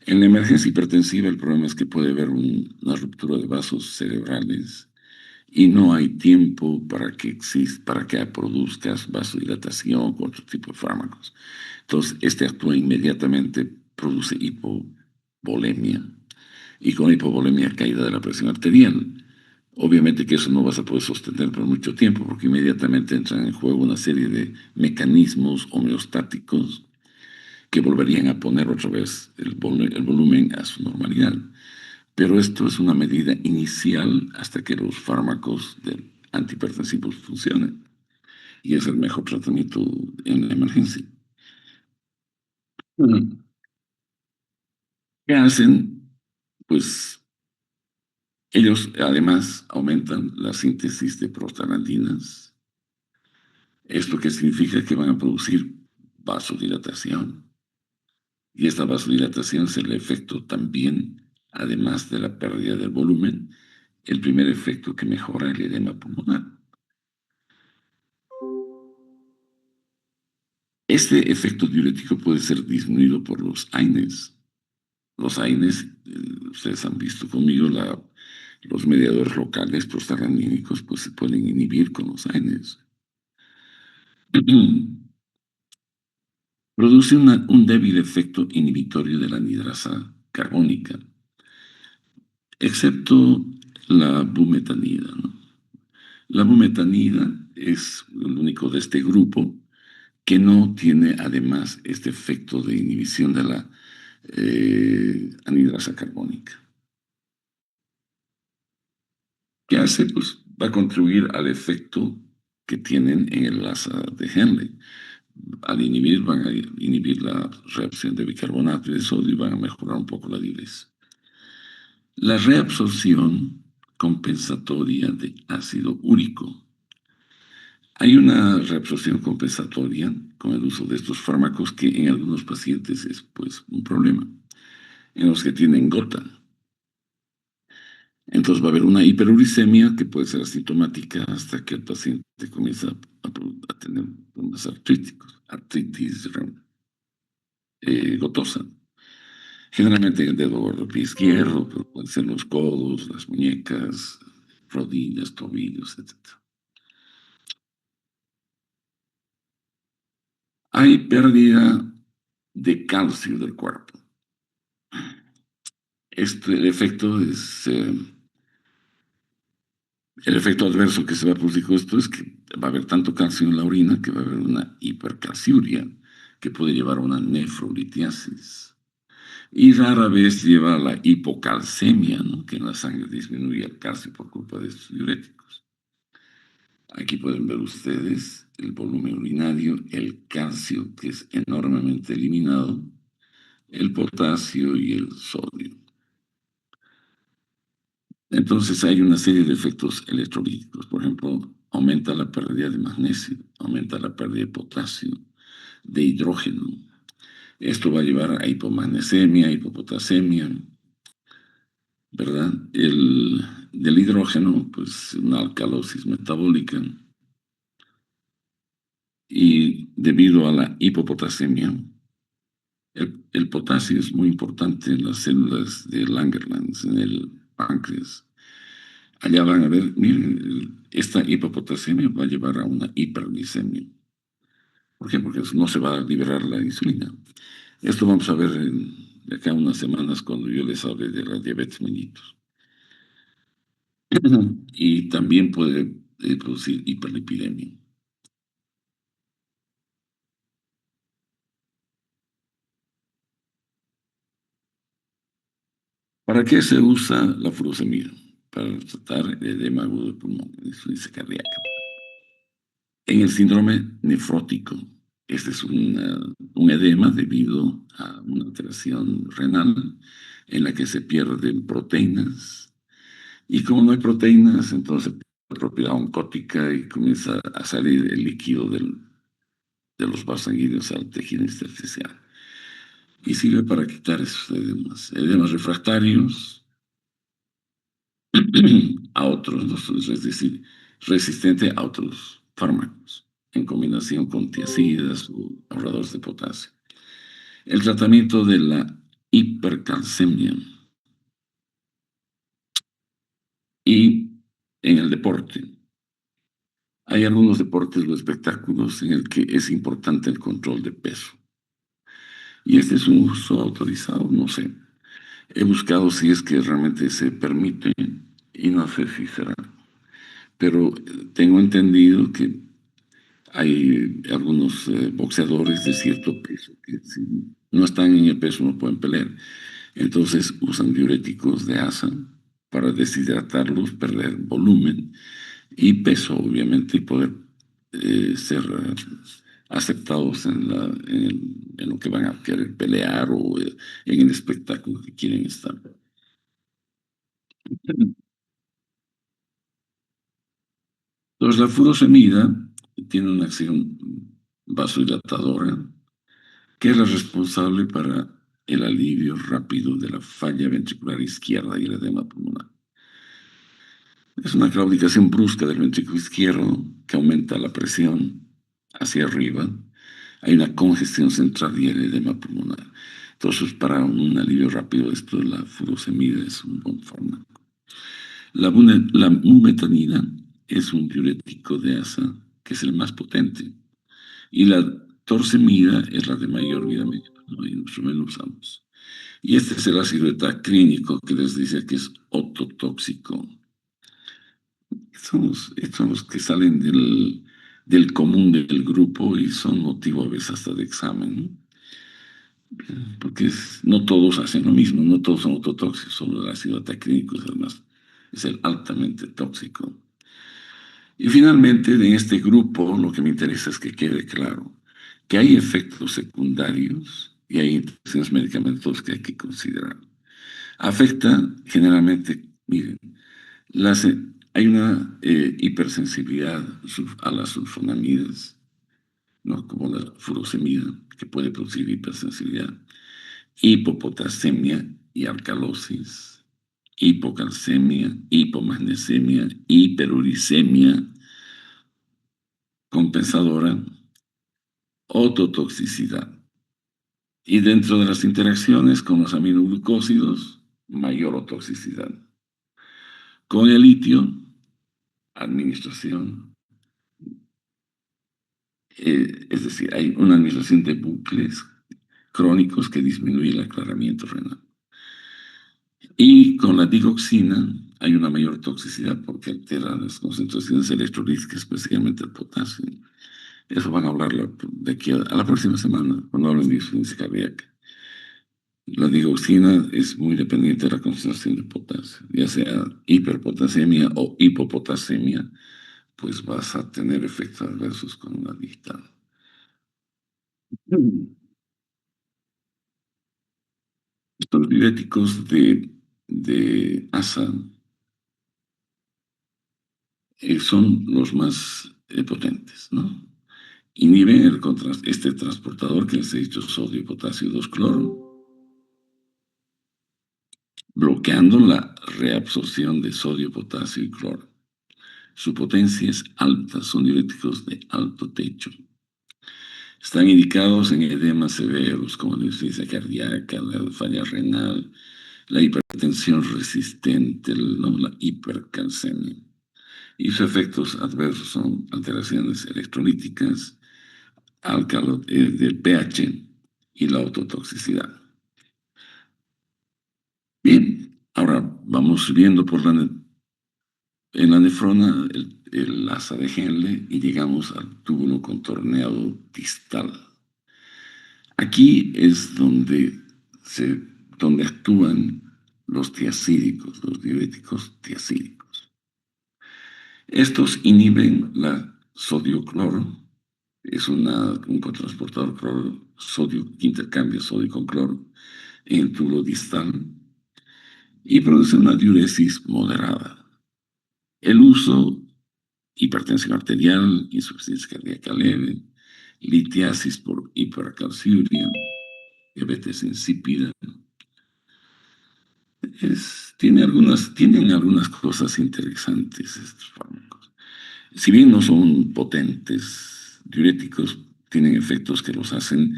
En la emergencia hipertensiva el problema es que puede haber una ruptura de vasos cerebrales y no hay tiempo para que produzcas vasodilatación con otro tipo de fármacos. Entonces, este actúa inmediatamente, produce hipovolemia y con hipovolemia caída de la presión arterial. Obviamente que eso no vas a poder sostener por mucho tiempo porque inmediatamente entran en juego una serie de mecanismos homeostáticos que volverían a poner otra vez el volumen a su normalidad. Pero esto es una medida inicial hasta que los fármacos antihipertensivos funcionen. Y es el mejor tratamiento en la emergencia. ¿Qué hacen? Pues ellos además aumentan la síntesis de prostaglandinas. ¿Esto qué significa? Que van a producir vasodilatación. Y esta vasodilatación es el efecto también, además de la pérdida del volumen, el primer efecto que mejora el edema pulmonar. Este efecto diurético puede ser disminuido por los AINES. Los AINES, ustedes han visto conmigo, los mediadores locales prostaglandínicos pues se pueden inhibir con los AINES. Produce un débil efecto inhibitorio de la anidrasa carbónica, excepto la bumetanida, ¿no? La bumetanida es el único de este grupo que no tiene además este efecto de inhibición de la anhidrasa carbónica. ¿Qué hace? Pues va a contribuir al efecto que tienen en el asa de Henle. Al inhibir, van a inhibir la reacción de bicarbonato y de sodio y van a mejorar un poco la diuresis. La reabsorción compensatoria de ácido úrico. Hay una reabsorción compensatoria con el uso de estos fármacos que en algunos pacientes es pues un problema. En los que tienen gota. Entonces va a haber una hiperuricemia que puede ser asintomática hasta que el paciente comienza a tener problemas artritis gotosa. Generalmente en el dedo gordo del pie izquierdo, pero pueden ser los codos, las muñecas, rodillas, tobillos, etc. Hay pérdida de calcio del cuerpo. El efecto es... el efecto adverso que se va a producir con esto es que va a haber tanto calcio en la orina que va a haber una hipercalciuria que puede llevar a una nefrolitiasis. Y rara vez lleva a la hipocalcemia, ¿no? Que en la sangre disminuye el calcio por culpa de estos diuréticos. Aquí pueden ver ustedes el volumen urinario, el calcio que es enormemente eliminado, el potasio y el sodio. Entonces hay una serie de efectos electrolíticos. Por ejemplo, aumenta la pérdida de magnesio, aumenta la pérdida de potasio, de hidrógeno. Esto va a llevar a hipomagnesemia, hipopotasemia, ¿verdad? Del hidrógeno, pues una alcalosis metabólica. Y debido a la hipopotasemia, el potasio es muy importante en las células de Langerhans, en el páncreas. Allá van a ver, miren, esta hipopotasemia va a llevar a una hiperglicemia. ¿Por qué? Porque no se va a liberar la insulina. Esto vamos a ver de acá unas semanas cuando yo les hable de la diabetes mellitus. Y también puede producir hiperlipidemia. ¿Para qué se usa la furosemida? Para tratar el edema agudo del pulmón, insuficiencia cardíaca. En el síndrome nefrótico, este es un edema debido a una alteración renal en la que se pierden proteínas. Y como no hay proteínas, entonces propiedad oncótica y comienza a salir el líquido de los vasos sanguíneos al tejido intersticial. Y sirve para quitar esos edemas, edemas refractarios a otros, ¿no? Es decir, resistente a otros fármacos, en combinación con tiazidas o ahorradores de potasio. El tratamiento de la hipercalcemia y en el deporte. Hay algunos deportes o espectáculos en el que es importante el control de peso. Y este es un uso autorizado, no sé. He buscado si es que realmente se permite y no sé si será. Pero tengo entendido que hay algunos boxeadores de cierto peso que si no están en el peso no pueden pelear. Entonces usan diuréticos de asa para deshidratarlos, perder volumen y peso, obviamente, y poder ser aceptados en lo que van a querer pelear o en el espectáculo que quieren estar. Entonces, la furosemida tiene una acción vasodilatadora que es la responsable para el alivio rápido de la falla ventricular izquierda y el edema pulmonar. Es una claudicación brusca del ventrículo izquierdo que aumenta la presión hacia arriba. Hay una congestión central y el edema pulmonar. Entonces, para un alivio rápido de esto, la furosemida es un buen fármaco. La bumetanida es un diurético de asa que es el más potente. Y la torsemida es la de mayor vida media, ¿no? Y nosotros lo usamos. Y este es el ácido clínico que les dice que es ototóxico. Son los que salen del común del grupo y son motivo a veces hasta de examen, ¿no? Porque no todos hacen lo mismo, no todos son autotóxicos, solo el ácido atacrínico es el más, es el altamente tóxico. Y finalmente, en este grupo, lo que me interesa es que quede claro que hay efectos secundarios y hay interacciones medicamentosas que hay que considerar. Afecta generalmente, miren, las, hay una hipersensibilidad a las sulfonamidas, ¿no? Como la furosemida, que puede producir hipersensibilidad, hipopotasemia y alcalosis, hipocalcemia, hipomagnesemia, hiperuricemia compensadora, ototoxicidad. Y dentro de las interacciones con los aminoglucósidos, mayor toxicidad. Con el litio, administración, es decir, hay una administración de bucles crónicos que disminuye el aclaramiento renal. Y con la digoxina hay una mayor toxicidad porque altera las concentraciones electrolíticas, especialmente el potasio. Eso van a hablar de aquí a la próxima semana, cuando hablen de insuficiencia cardíaca. La digoxina es muy dependiente de la concentración de potasio, ya sea hiperpotasemia o hipopotasemia, pues vas a tener efectos adversos con una digital. Estos diuréticos de asa son los más potentes, ¿no? Inhiben este transportador que les he dicho, sodio, potasio, 2-cloro, bloqueando la reabsorción de sodio, potasio y cloro. Su potencia es alta, son diuréticos de alto techo. Están indicados en edemas severos como la insuficiencia cardíaca, la falla renal, la hipertensión resistente, ¿no? La hipercalcemia. Y sus efectos adversos son alteraciones electrolíticas, del pH y la ototoxicidad. Bien, ahora vamos viendo en la nefrona el asa de Henle y llegamos al túbulo contorneado distal. Aquí es donde actúan los tiacídicos, los diuréticos tiacídicos. Estos inhiben la sodio-cloro, es un cotransportador cloro-sodio que intercambia sodio con cloro en el túbulo distal y produce una diuresis moderada. El uso hipertensión arterial, insuficiencia cardíaca leve, litiasis por hipercalciuria, diabetes insípida. Tienen algunas cosas interesantes estos fármacos. Si bien no son potentes diuréticos, tienen efectos que los hacen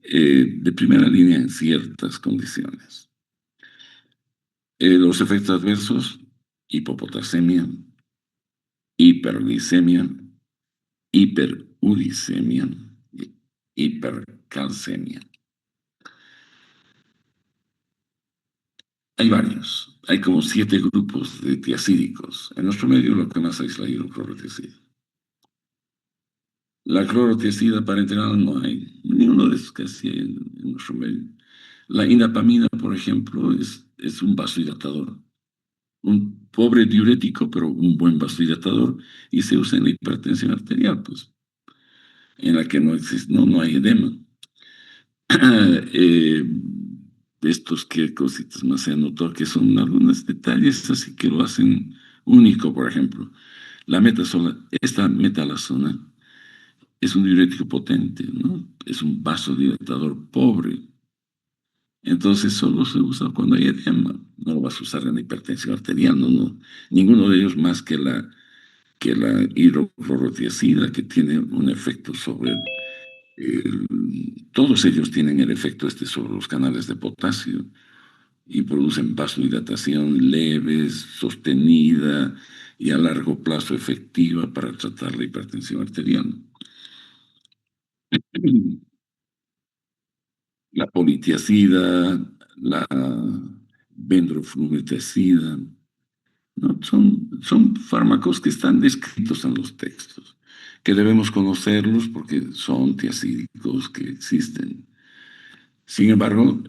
de primera línea en ciertas condiciones. Los efectos adversos: hipopotasemia, hiperglicemia, hiperuricemia, hipercalcemia. Hay varios. Hay como 7 grupos de tiacídicos. En nuestro medio lo que más hay es la hidroclorotiazida. La clorotiazida parenteral no hay. Ninguno de esos casi hay en nuestro medio. La indapamina, por ejemplo, es un vasodilatador. Un pobre diurético, pero un buen vasodilatador. Y se usa en la hipertensión arterial, pues, en la que no existe, no hay edema. eh, Estos que cositas más se han notado que son algunos detalles así que lo hacen único. Por ejemplo, esta metalazona es un diurético potente, ¿no? Es un vasodilatador pobre. Entonces solo se usa cuando hay edema. No lo vas a usar en la hipertensión arterial, no. Ninguno de ellos más que la hidroclorotiazida, que tiene un efecto sobre todos ellos tienen el efecto sobre los canales de potasio y producen vasodilatación leves, sostenida y a largo plazo efectiva para tratar la hipertensión arterial. La politiazida, la bendroflumetazida, ¿no? Son fármacos que están descritos en los textos, que debemos conocerlos porque son tiacídicos que existen. Sin embargo,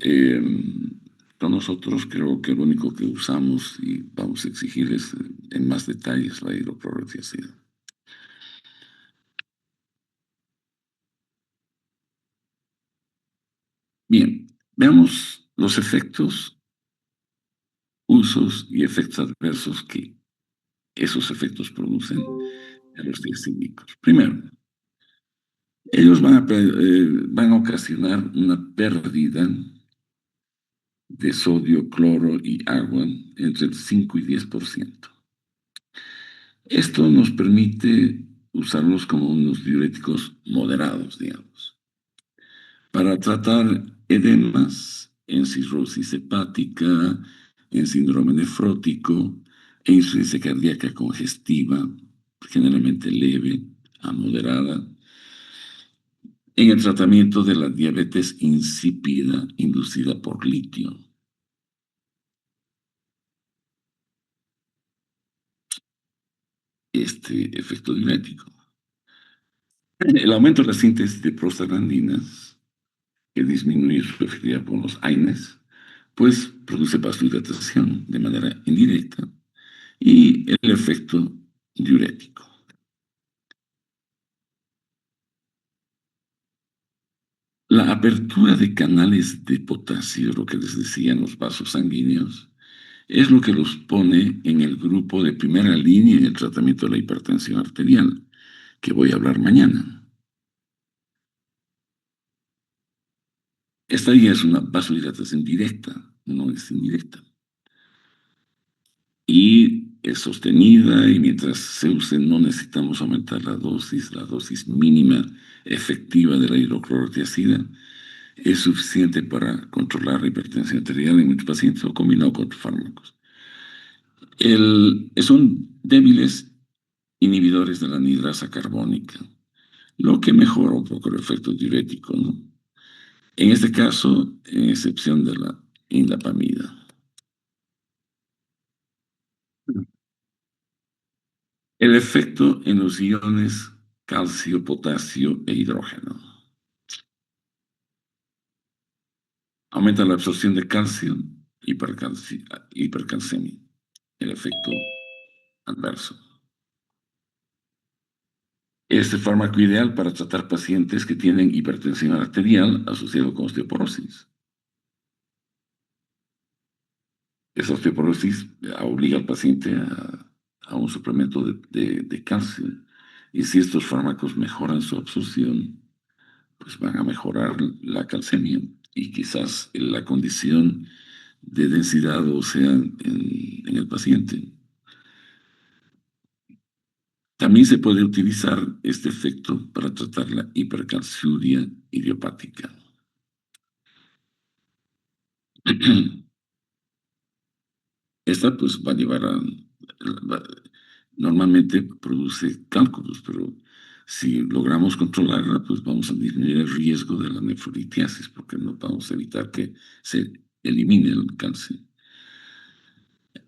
nosotros creo que lo único que usamos y vamos a exigir es en más detalles la hidroclorotiazida. Bien, veamos los efectos, usos y efectos adversos que esos efectos producen en los tiacídicos. Primero, ellos van a ocasionar una pérdida de sodio, cloro y agua entre el 5 y 10%. Esto nos permite usarlos como unos diuréticos moderados, digamos, para tratar edemas en cirrosis hepática, en síndrome nefrótico, e insuficiencia cardíaca congestiva, generalmente leve a moderada, en el tratamiento de la diabetes insípida inducida por litio. Este efecto diurético. El aumento de la síntesis de prostaglandinas, que disminuye su efectividad por los AINES, pues produce vasodilatación de manera indirecta y el efecto diurético. La apertura de canales de potasio, lo que les decía en los vasos sanguíneos, es lo que los pone en el grupo de primera línea en el tratamiento de la hipertensión arterial, que voy a hablar mañana. Esta ya es una vasodilatación directa, no es indirecta. Y es sostenida, y mientras se use no necesitamos aumentar la dosis mínima efectiva de la hidroclorotiazida es suficiente para controlar la hipertensión arterial en muchos pacientes o combinado con otros fármacos. Son débiles inhibidores de la anhidrasa carbónica, lo que mejora un poco el efecto diurético, ¿no? En este caso, en excepción de la indapamida. El efecto en los iones calcio, potasio e hidrógeno. Aumenta la absorción de calcio, hipercalcemia. El efecto adverso. Este fármaco ideal para tratar pacientes que tienen hipertensión arterial asociado con osteoporosis. Esa osteoporosis obliga al paciente a a un suplemento de calcio. Y si estos fármacos mejoran su absorción, pues van a mejorar la calcemia y quizás la condición de densidad ósea en el paciente. También se puede utilizar este efecto para tratar la hipercalciuria idiopática. Esta pues va a llevar a... Normalmente produce cálculos, pero si logramos controlarla, pues vamos a disminuir el riesgo de la nefrolitiasis, porque no vamos a evitar que se elimine el cáncer.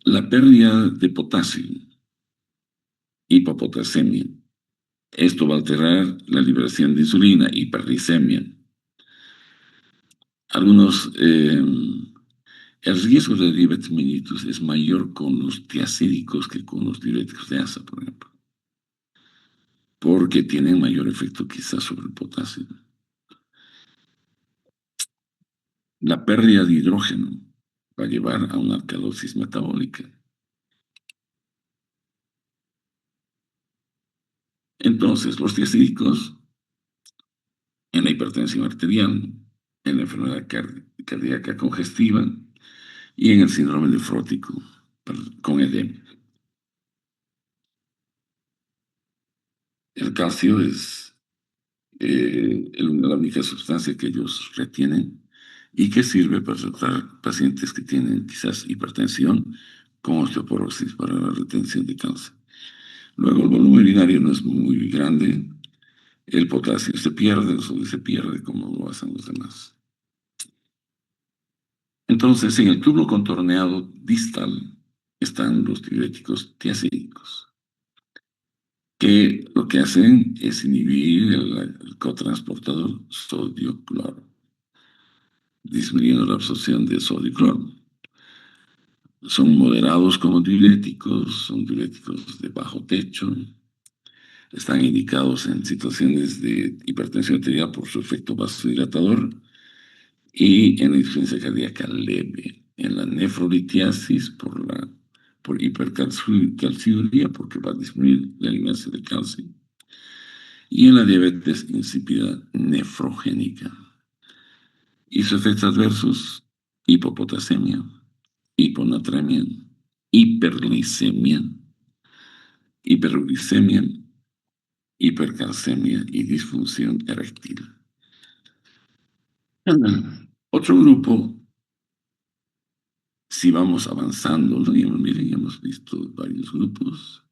La pérdida de potasio, hipopotasemia. Esto va a alterar la liberación de insulina, hiperglicemia. El riesgo de diabetes mellitus es mayor con los tiacídicos que con los diuréticos de asa, por ejemplo, porque tienen mayor efecto quizás sobre el potasio. La pérdida de hidrógeno va a llevar a una alcalosis metabólica. Entonces, los tiacídicos en la hipertensión arterial, en la enfermedad cardíaca congestiva y en el síndrome nefrótico con edema. El calcio es la única sustancia que ellos retienen y que sirve para tratar pacientes que tienen quizás hipertensión con osteoporosis para la retención de calcio. Luego el volumen urinario no es muy grande, el potasio se pierde, el sodio se pierde como lo hacen los demás. Entonces, en el tubo contorneado distal están los diuréticos tiacídicos, que lo que hacen es inhibir el cotransportador sodio-cloro, disminuyendo la absorción de sodio-cloro. Son moderados como diuréticos, son diuréticos de bajo techo, están indicados en situaciones de hipertensión arterial por su efecto vasodilatador y en la insuficiencia cardíaca leve, en la nefrolitiasis por hipercalciuria, porque va a disminuir la eliminación de calcio, y en la diabetes insípida nefrogénica. Y sus efectos adversos: hipopotasemia, hiponatremia, hiperglicemia, hiperuricemia, hipercalcemia y disfunción eréctil. Otro grupo, si vamos avanzando, ¿no? Miren, ya hemos visto varios grupos.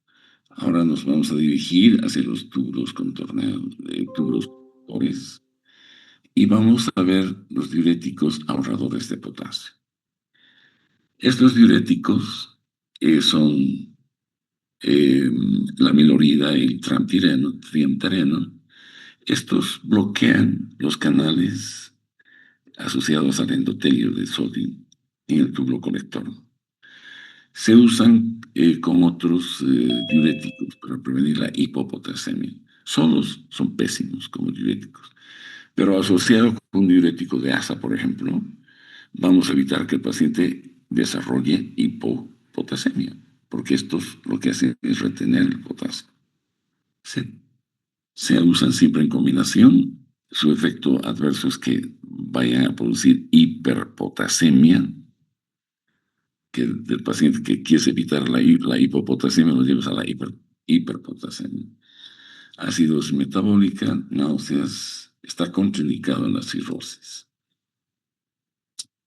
Ahora nos vamos a dirigir hacia los tubos contorneados, tubos conductores, y vamos a ver los diuréticos ahorradores de potasio. Estos diuréticos son la milorida y el triamtereno. Estos bloquean los canales asociados al endotelio de sodio en el tubo colector. Se usan con otros diuréticos para prevenir la hipopotasemia. Solos son pésimos como diuréticos, pero asociado con un diurético de asa, por ejemplo, vamos a evitar que el paciente desarrolle hipopotasemia, porque estos lo que hacen es retener el potasio. Se usan siempre en combinación. Su efecto adverso es que vayan a producir hiperpotasemia, que del paciente que quieres evitar la hipopotasemia lo llevas a la hiperpotasemia. Acidosis metabólica, náuseas, está contraindicado en la cirrosis.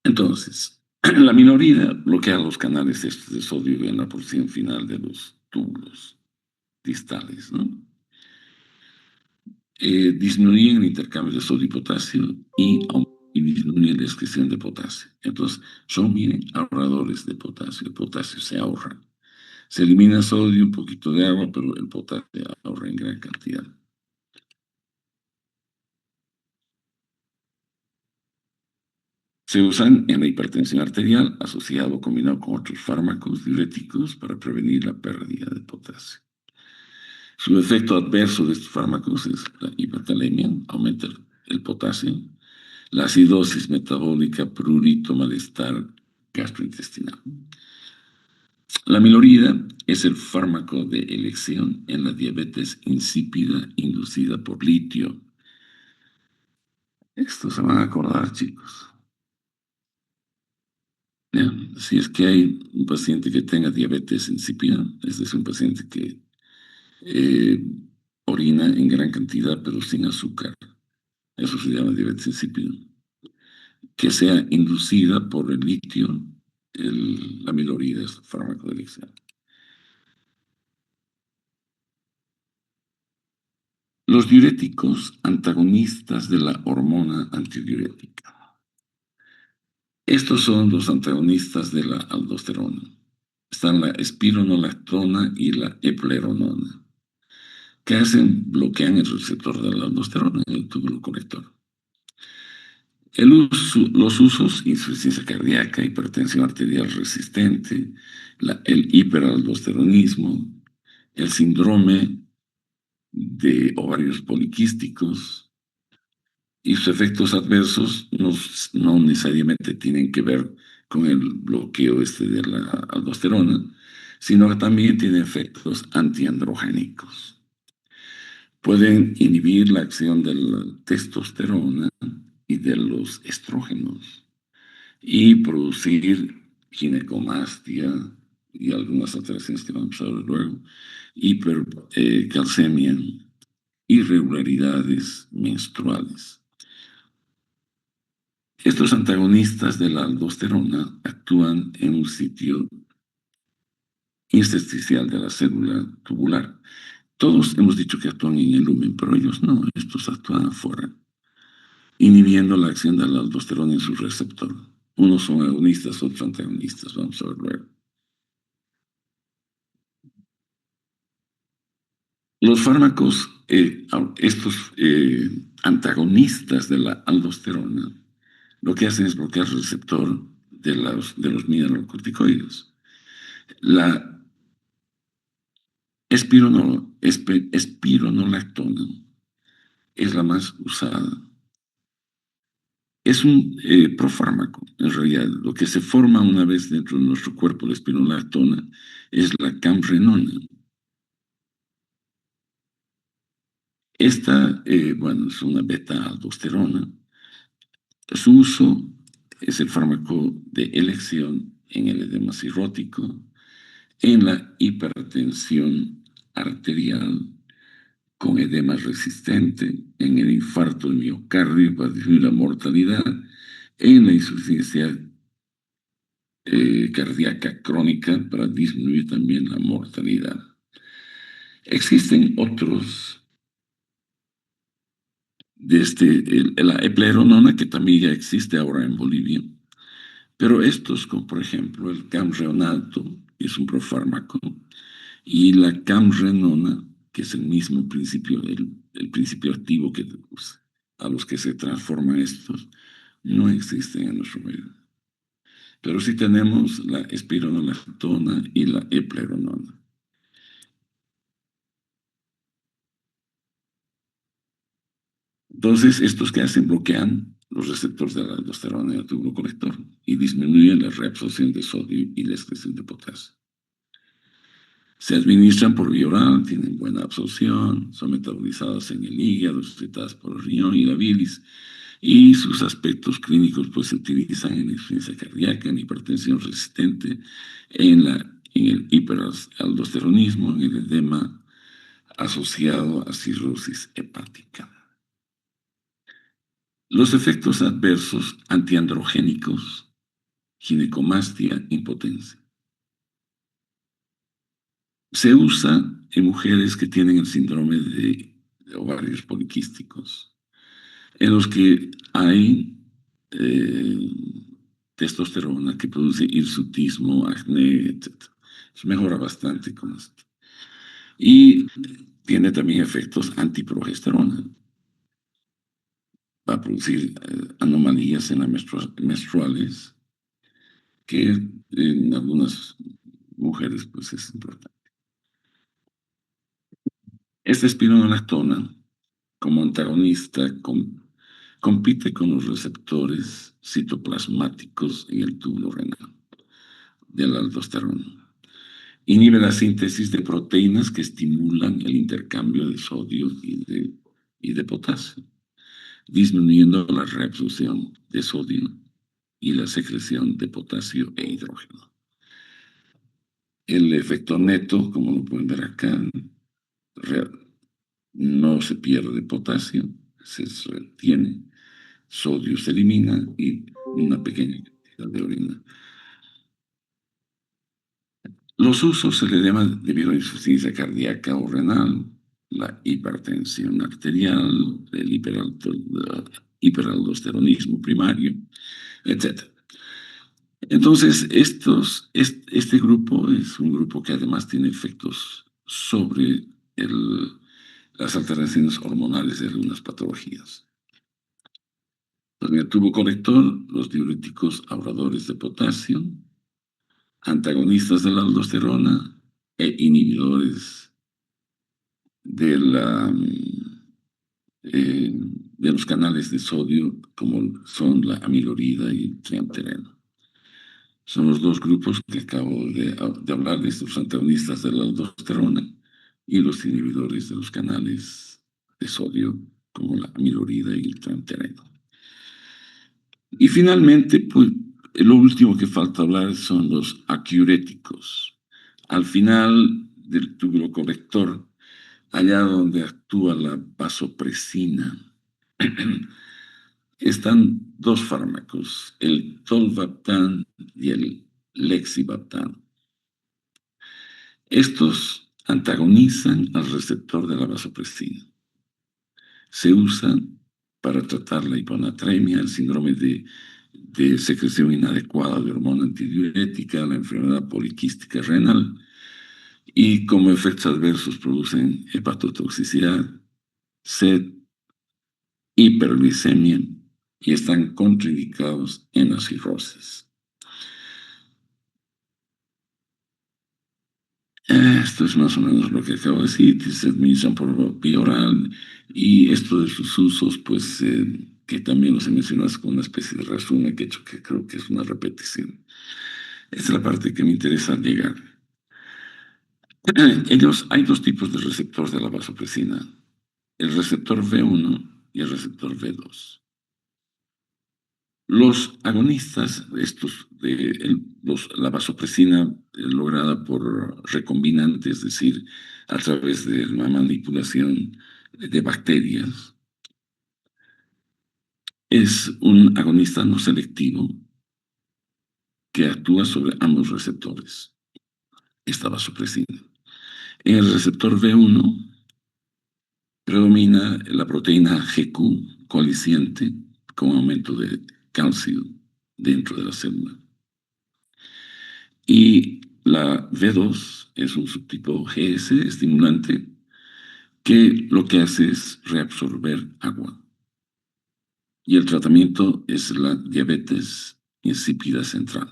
Entonces, la minorida bloquea los canales de sodio en la porción final de los túbulos distales, ¿no? Disminuyen el intercambio de sodio y potasio y disminuyen la excreción de potasio. Entonces, son bien ahorradores de potasio. El potasio se ahorra. Se elimina sodio, un poquito de agua, pero el potasio se ahorra en gran cantidad. Se usan en la hipertensión arterial, asociado o combinado con otros fármacos diuréticos para prevenir la pérdida de potasio. Su efecto adverso de estos fármacos es la hipercalemia, aumenta el potasio, la acidosis metabólica, prurito, malestar gastrointestinal. La milorida es el fármaco de elección en la diabetes insípida inducida por litio. Esto se van a acordar, chicos. Ya, si es que hay un paciente que tenga diabetes insípida, este es un paciente que eh, orina en gran cantidad pero sin azúcar. Eso se llama diabetes insípida. Que sea inducida por el litio, la amilorida es el fármaco de elección. Los diuréticos antagonistas de la hormona antidiurética. Estos son los antagonistas de la aldosterona. Están la espironolactona y la epleronona, que hacen, bloquean el receptor de la aldosterona en el túbulo conector. Los usos, insuficiencia cardíaca, hipertensión arterial resistente, el hiperaldosteronismo, el síndrome de ovarios poliquísticos y sus efectos adversos no necesariamente tienen que ver con el bloqueo de la aldosterona, sino que también tienen efectos antiandrogénicos. Pueden inhibir la acción de la testosterona y de los estrógenos y producir ginecomastia y algunas alteraciones que vamos a ver luego, hipercalcemia, irregularidades menstruales. Estos antagonistas de la aldosterona actúan en un sitio intersticial de la célula tubular. Todos hemos dicho que actúan en el lumen, pero ellos no, estos actúan afuera, inhibiendo la acción de la aldosterona en su receptor. Unos son agonistas, otros antagonistas, vamos a ver luego. Los fármacos, estos antagonistas de la aldosterona, lo que hacen es bloquear el receptor de los mineralocorticoides. La espironolactona es la más usada. Es un profármaco, en realidad. Lo que se forma una vez dentro de nuestro cuerpo, la espironolactona, es la camrenona. Esta, bueno, es una beta-aldosterona. Su uso es el fármaco de elección en el edema cirrótico, en la hipertensión arterial con edema resistente, en el infarto de miocardio para disminuir la mortalidad, en la insuficiencia cardíaca crónica para disminuir también la mortalidad. Existen otros, la epleronona, que también ya existe ahora en Bolivia, pero estos, como por ejemplo el camreonato, que es un profármaco, y la camrenona, que es el mismo principio, el principio activo a los que se transforman estos, no existen en nuestro medio. Pero sí tenemos la espironolactona y la epleronona. Entonces, estos que hacen bloquean los receptores de la aldosterona en el túbulo conector y disminuyen la reabsorción de sodio y la excreción de potasio. Se administran por vía oral, tienen buena absorción, son metabolizadas en el hígado, excretadas por el riñón y la bilis, y sus aspectos clínicos pues se utilizan en insuficiencia cardíaca, en hipertensión resistente, en el hiperaldosteronismo, en el edema asociado a cirrosis hepática. Los efectos adversos antiandrogénicos, ginecomastia, impotencia. Se usa en mujeres que tienen el síndrome de ovarios poliquísticos, en los que hay testosterona que produce hirsutismo, acné, etc. Se mejora bastante con esto. Y tiene también efectos antiprogesterona. Va a producir anomalías en las menstruales que en algunas mujeres pues es importante. Esta espironolactona, como antagonista, compite con los receptores citoplasmáticos en el túbulo renal de la aldosterona. Inhibe la síntesis de proteínas que estimulan el intercambio de sodio y de potasio, disminuyendo la reabsorción de sodio y la secreción de potasio e hidrógeno. El efecto neto, como lo pueden ver acá, no se pierde potasio, se retiene, sodio se elimina y una pequeña cantidad de orina. Los usos se le llaman debido a insuficiencia cardíaca o renal, la hipertensión arterial, el hiperaldosteronismo primario, etc. Entonces, este grupo es un grupo que además tiene efectos sobre las alteraciones hormonales de algunas patologías. En el tubo colector, los diuréticos ahorradores de potasio, antagonistas de la aldosterona e inhibidores de, de los canales de sodio, como son la amilorida y el triamtereno. Son los dos grupos que acabo de hablar, de estos antagonistas de la aldosterona y los inhibidores de los canales de sodio, como la amilorida y el triamtereno. Y finalmente, pues, lo último que falta hablar son los aquiuréticos. Al final del tubo colector, allá donde actúa la vasopresina, están dos fármacos, el tolvaptan y el lexivaptan. Estos antagonizan al receptor de la vasopresina. Se usan para tratar la hiponatremia, el síndrome de secreción inadecuada de hormona antidiurética, la enfermedad poliquística renal, y como efectos adversos producen hepatotoxicidad, sed, hiperglicemia, y están contraindicados en la cirrosis. Esto es más o menos lo que acabo de decir, que se administran por vía oral, y esto de sus usos, pues, que también los he mencionado con una especie de resumen que he hecho, que creo que es una repetición. Esta es la parte que me interesa llegar. Hay dos tipos de receptores de la vasopresina, el receptor V1 y el receptor V2. Los agonistas, la vasopresina lograda por recombinante, es decir, a través de la manipulación de bacterias, es un agonista no selectivo que actúa sobre ambos receptores, esta vasopresina. En el receptor V1 predomina la proteína GQ coalesciente con aumento de calcio dentro de la célula. Y la V2 es un subtipo GS estimulante que lo que hace es reabsorber agua. Y el tratamiento es la diabetes insípida central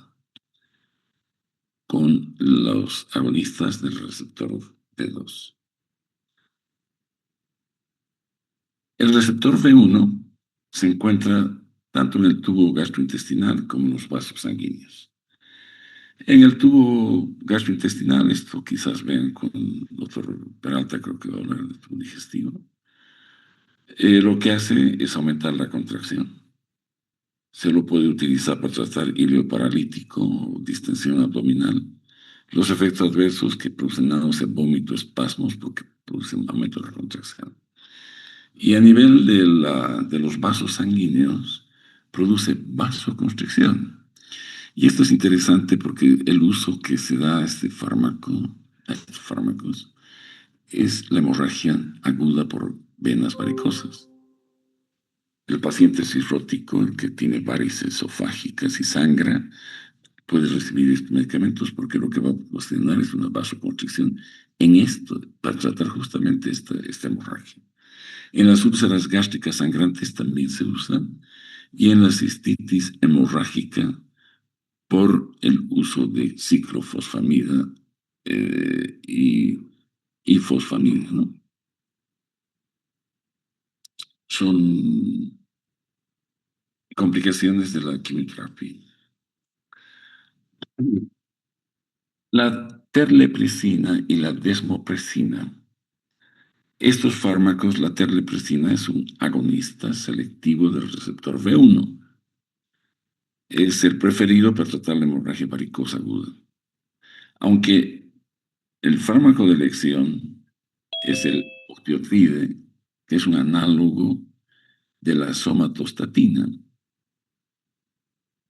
con los agonistas del receptor V2. El receptor V1 se encuentra tanto en el tubo gastrointestinal como en los vasos sanguíneos. En el tubo gastrointestinal, esto quizás vean con el doctor Peralta, creo que va a hablar del tubo digestivo, lo que hace es aumentar la contracción. Se lo puede utilizar para tratar hilo paralítico o distensión abdominal. Los efectos adversos que producen náusea, vómito, espasmos, porque producen aumento de la contracción. Y a nivel de los vasos sanguíneos, produce vasoconstricción. Y esto es interesante porque el uso que se da a estos fármacos, es la hemorragia aguda por venas varicosas. El paciente cirrótico, el que tiene varices esofágicas y sangra, puede recibir estos medicamentos porque lo que va a ocasionar es una vasoconstricción en esto, para tratar justamente esta hemorragia. En las úlceras gástricas sangrantes también se usan, y en la cistitis hemorrágica por el uso de ciclofosfamida y fosfamida, ¿no? Son complicaciones de la quimioterapia. La terleprecina y la desmopresina. Estos fármacos, la terleprecina es un agonista selectivo del receptor V1. Es el preferido para tratar la hemorragia varicosa aguda. Aunque el fármaco de elección es el opioide, que es un análogo de la somatostatina.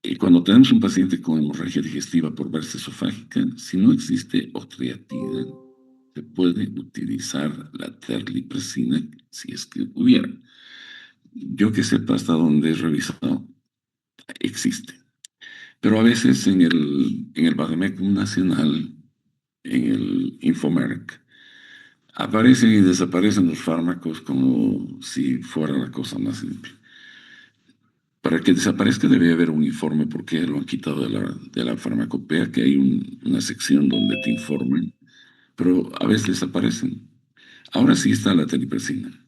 Y cuando tenemos un paciente con hemorragia digestiva por varices esofágica, si no existe octreotida, se puede utilizar la terlipresina si es que hubiera. Yo que sepa hasta donde he revisado, existe. Pero a veces en el Vademecum Nacional, en el Infomerc, aparecen y desaparecen los fármacos como si fuera la cosa más simple. Para que desaparezca debe haber un informe porque lo han quitado de la farmacopea, que hay una sección donde te informan, pero a veces desaparecen. Ahora sí está la telipresina,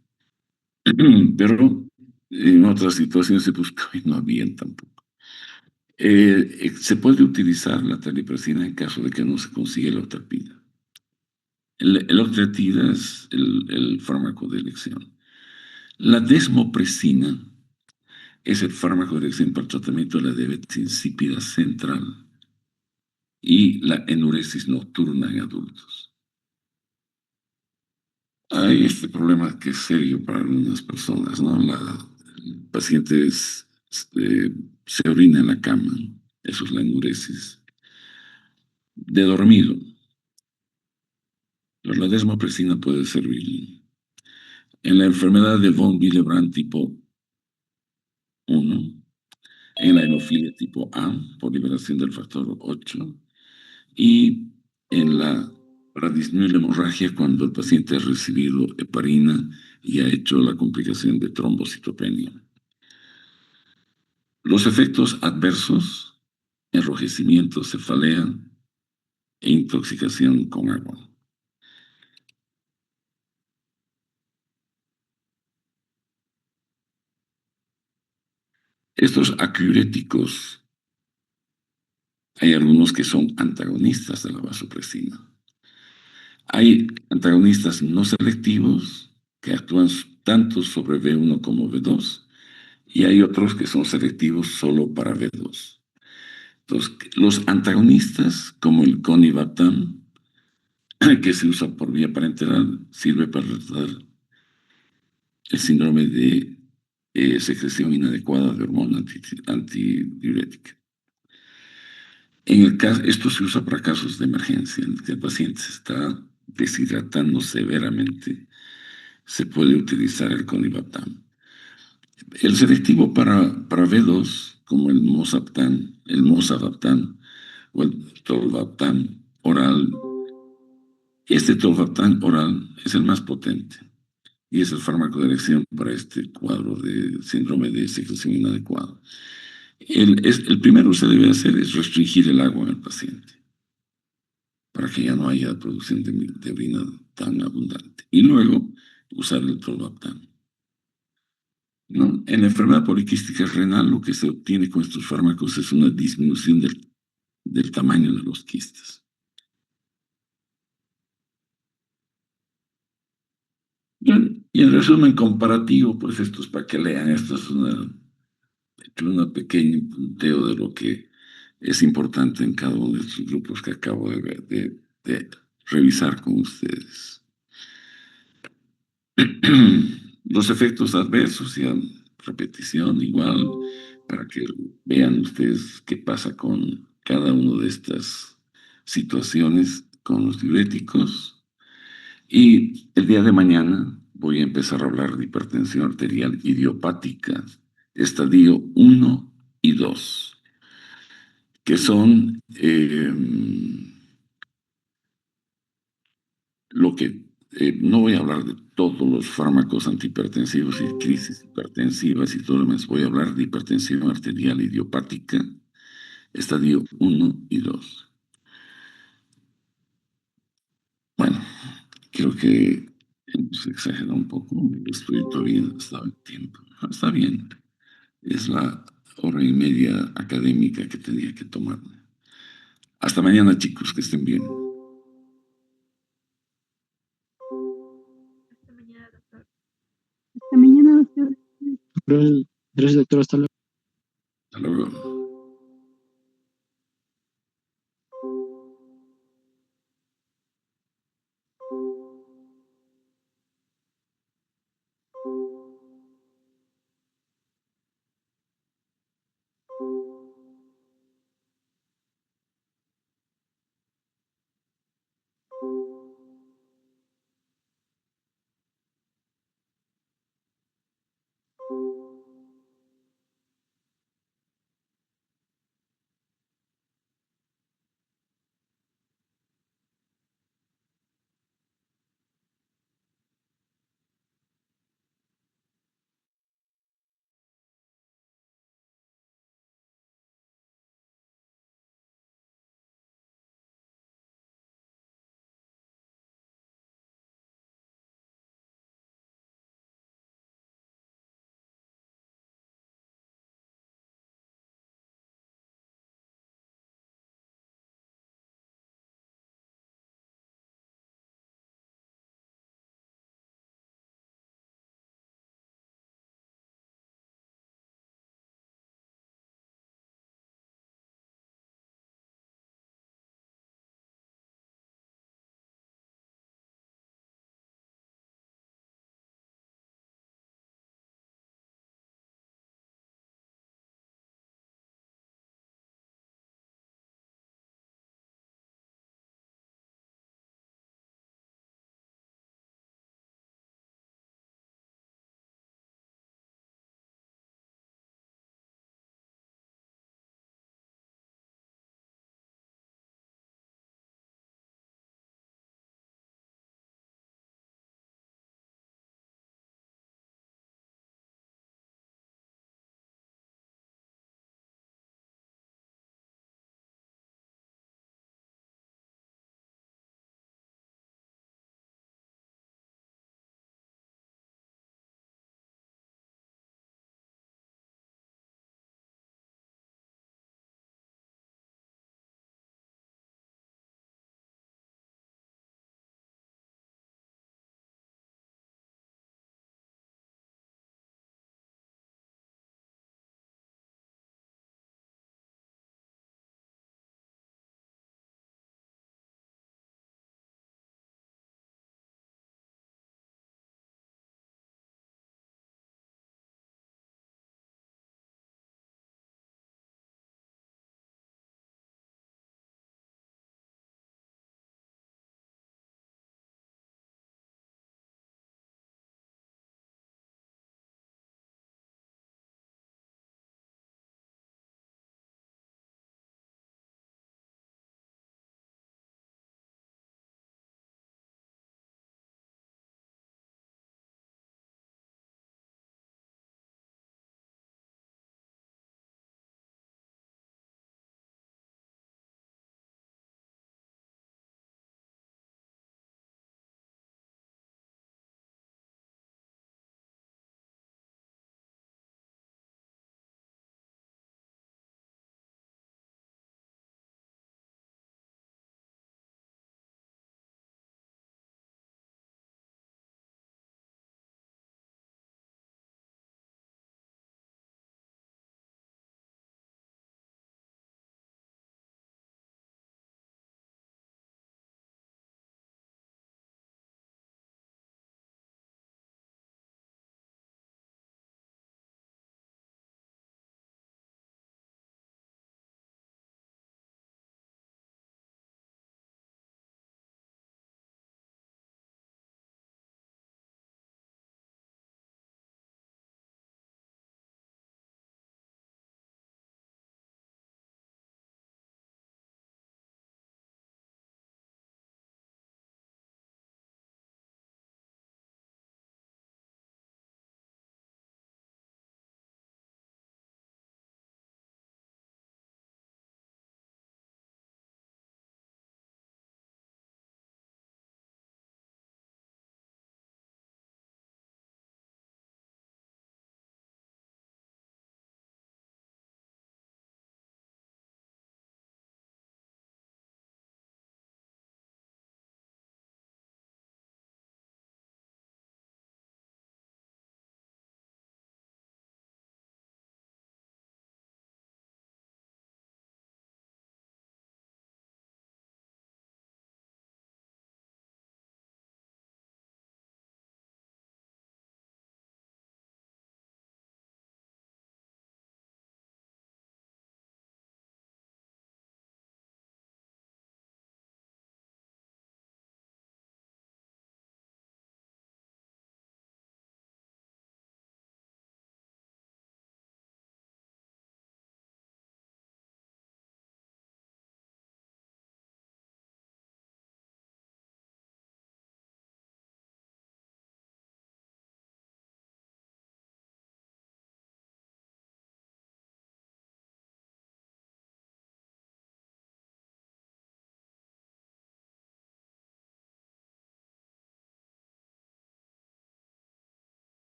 pero en otras situaciones se buscó y no habían tampoco. Se puede utilizar la telipresina en caso de que no se consiga la otrapida. El octreotida es el fármaco de elección. La desmopresina es el fármaco de elección para el tratamiento de la diabetes insípida central y la enuresis nocturna en adultos. Hay este problema que es serio para algunas personas, ¿no? El paciente se orina en la cama, eso es la enuresis. De dormido, la desmopresina puede servir. En la enfermedad de von Willebrand tipo 1, en la hemofilia tipo A, por liberación del factor 8, y para disminuir la hemorragia cuando el paciente ha recibido heparina y ha hecho la complicación de trombocitopenia. Los efectos adversos, enrojecimiento, cefalea e intoxicación con agua. Estos aciuréticos, hay algunos que son antagonistas de la vasopresina. Hay antagonistas no selectivos que actúan tanto sobre V1 como V2 y hay otros que son selectivos solo para V2. Entonces, los antagonistas, como el conivaptan, que se usa por vía parenteral, sirve para tratar el síndrome de secreción inadecuada de hormona antidiurética. Esto se usa para casos de emergencia, en el que el paciente se está deshidratando severamente. Se puede utilizar el conivaptan. El selectivo para V2, como el mosavaptan o el tolvaptan oral, este tolvaptan oral es el más potente y es el fármaco de elección para este cuadro de síndrome de secreción inadecuada. El primero que se debe hacer es restringir el agua en el paciente para que ya no haya producción de orina tan abundante. Y luego usar el tolvaptan. ¿No? En la enfermedad poliquística renal lo que se obtiene con estos fármacos es una disminución del tamaño de los quistes. Bien, y en resumen comparativo, pues esto es para que lean, esto es una pequeño punteo de lo que es importante en cada uno de estos grupos que acabo de revisar con ustedes. Los efectos adversos y a repetición igual, para que vean ustedes qué pasa con cada una de estas situaciones con los diuréticos. Y el día de mañana voy a empezar a hablar de hipertensión arterial idiopática, estadio 1 y 2, que son lo que no voy a hablar de todos los fármacos antihipertensivos y crisis hipertensivas y todo lo demás. Voy a hablar de hipertensión arterial idiopática, estadio 1 y 2. Bueno, creo que se exagera un poco. Estoy todavía, estaba en tiempo. Está bien. Es la hora y media académica que tenía que tomarme. Hasta mañana, chicos, que estén bien. Gracias, doctor. Hasta luego. Hasta luego.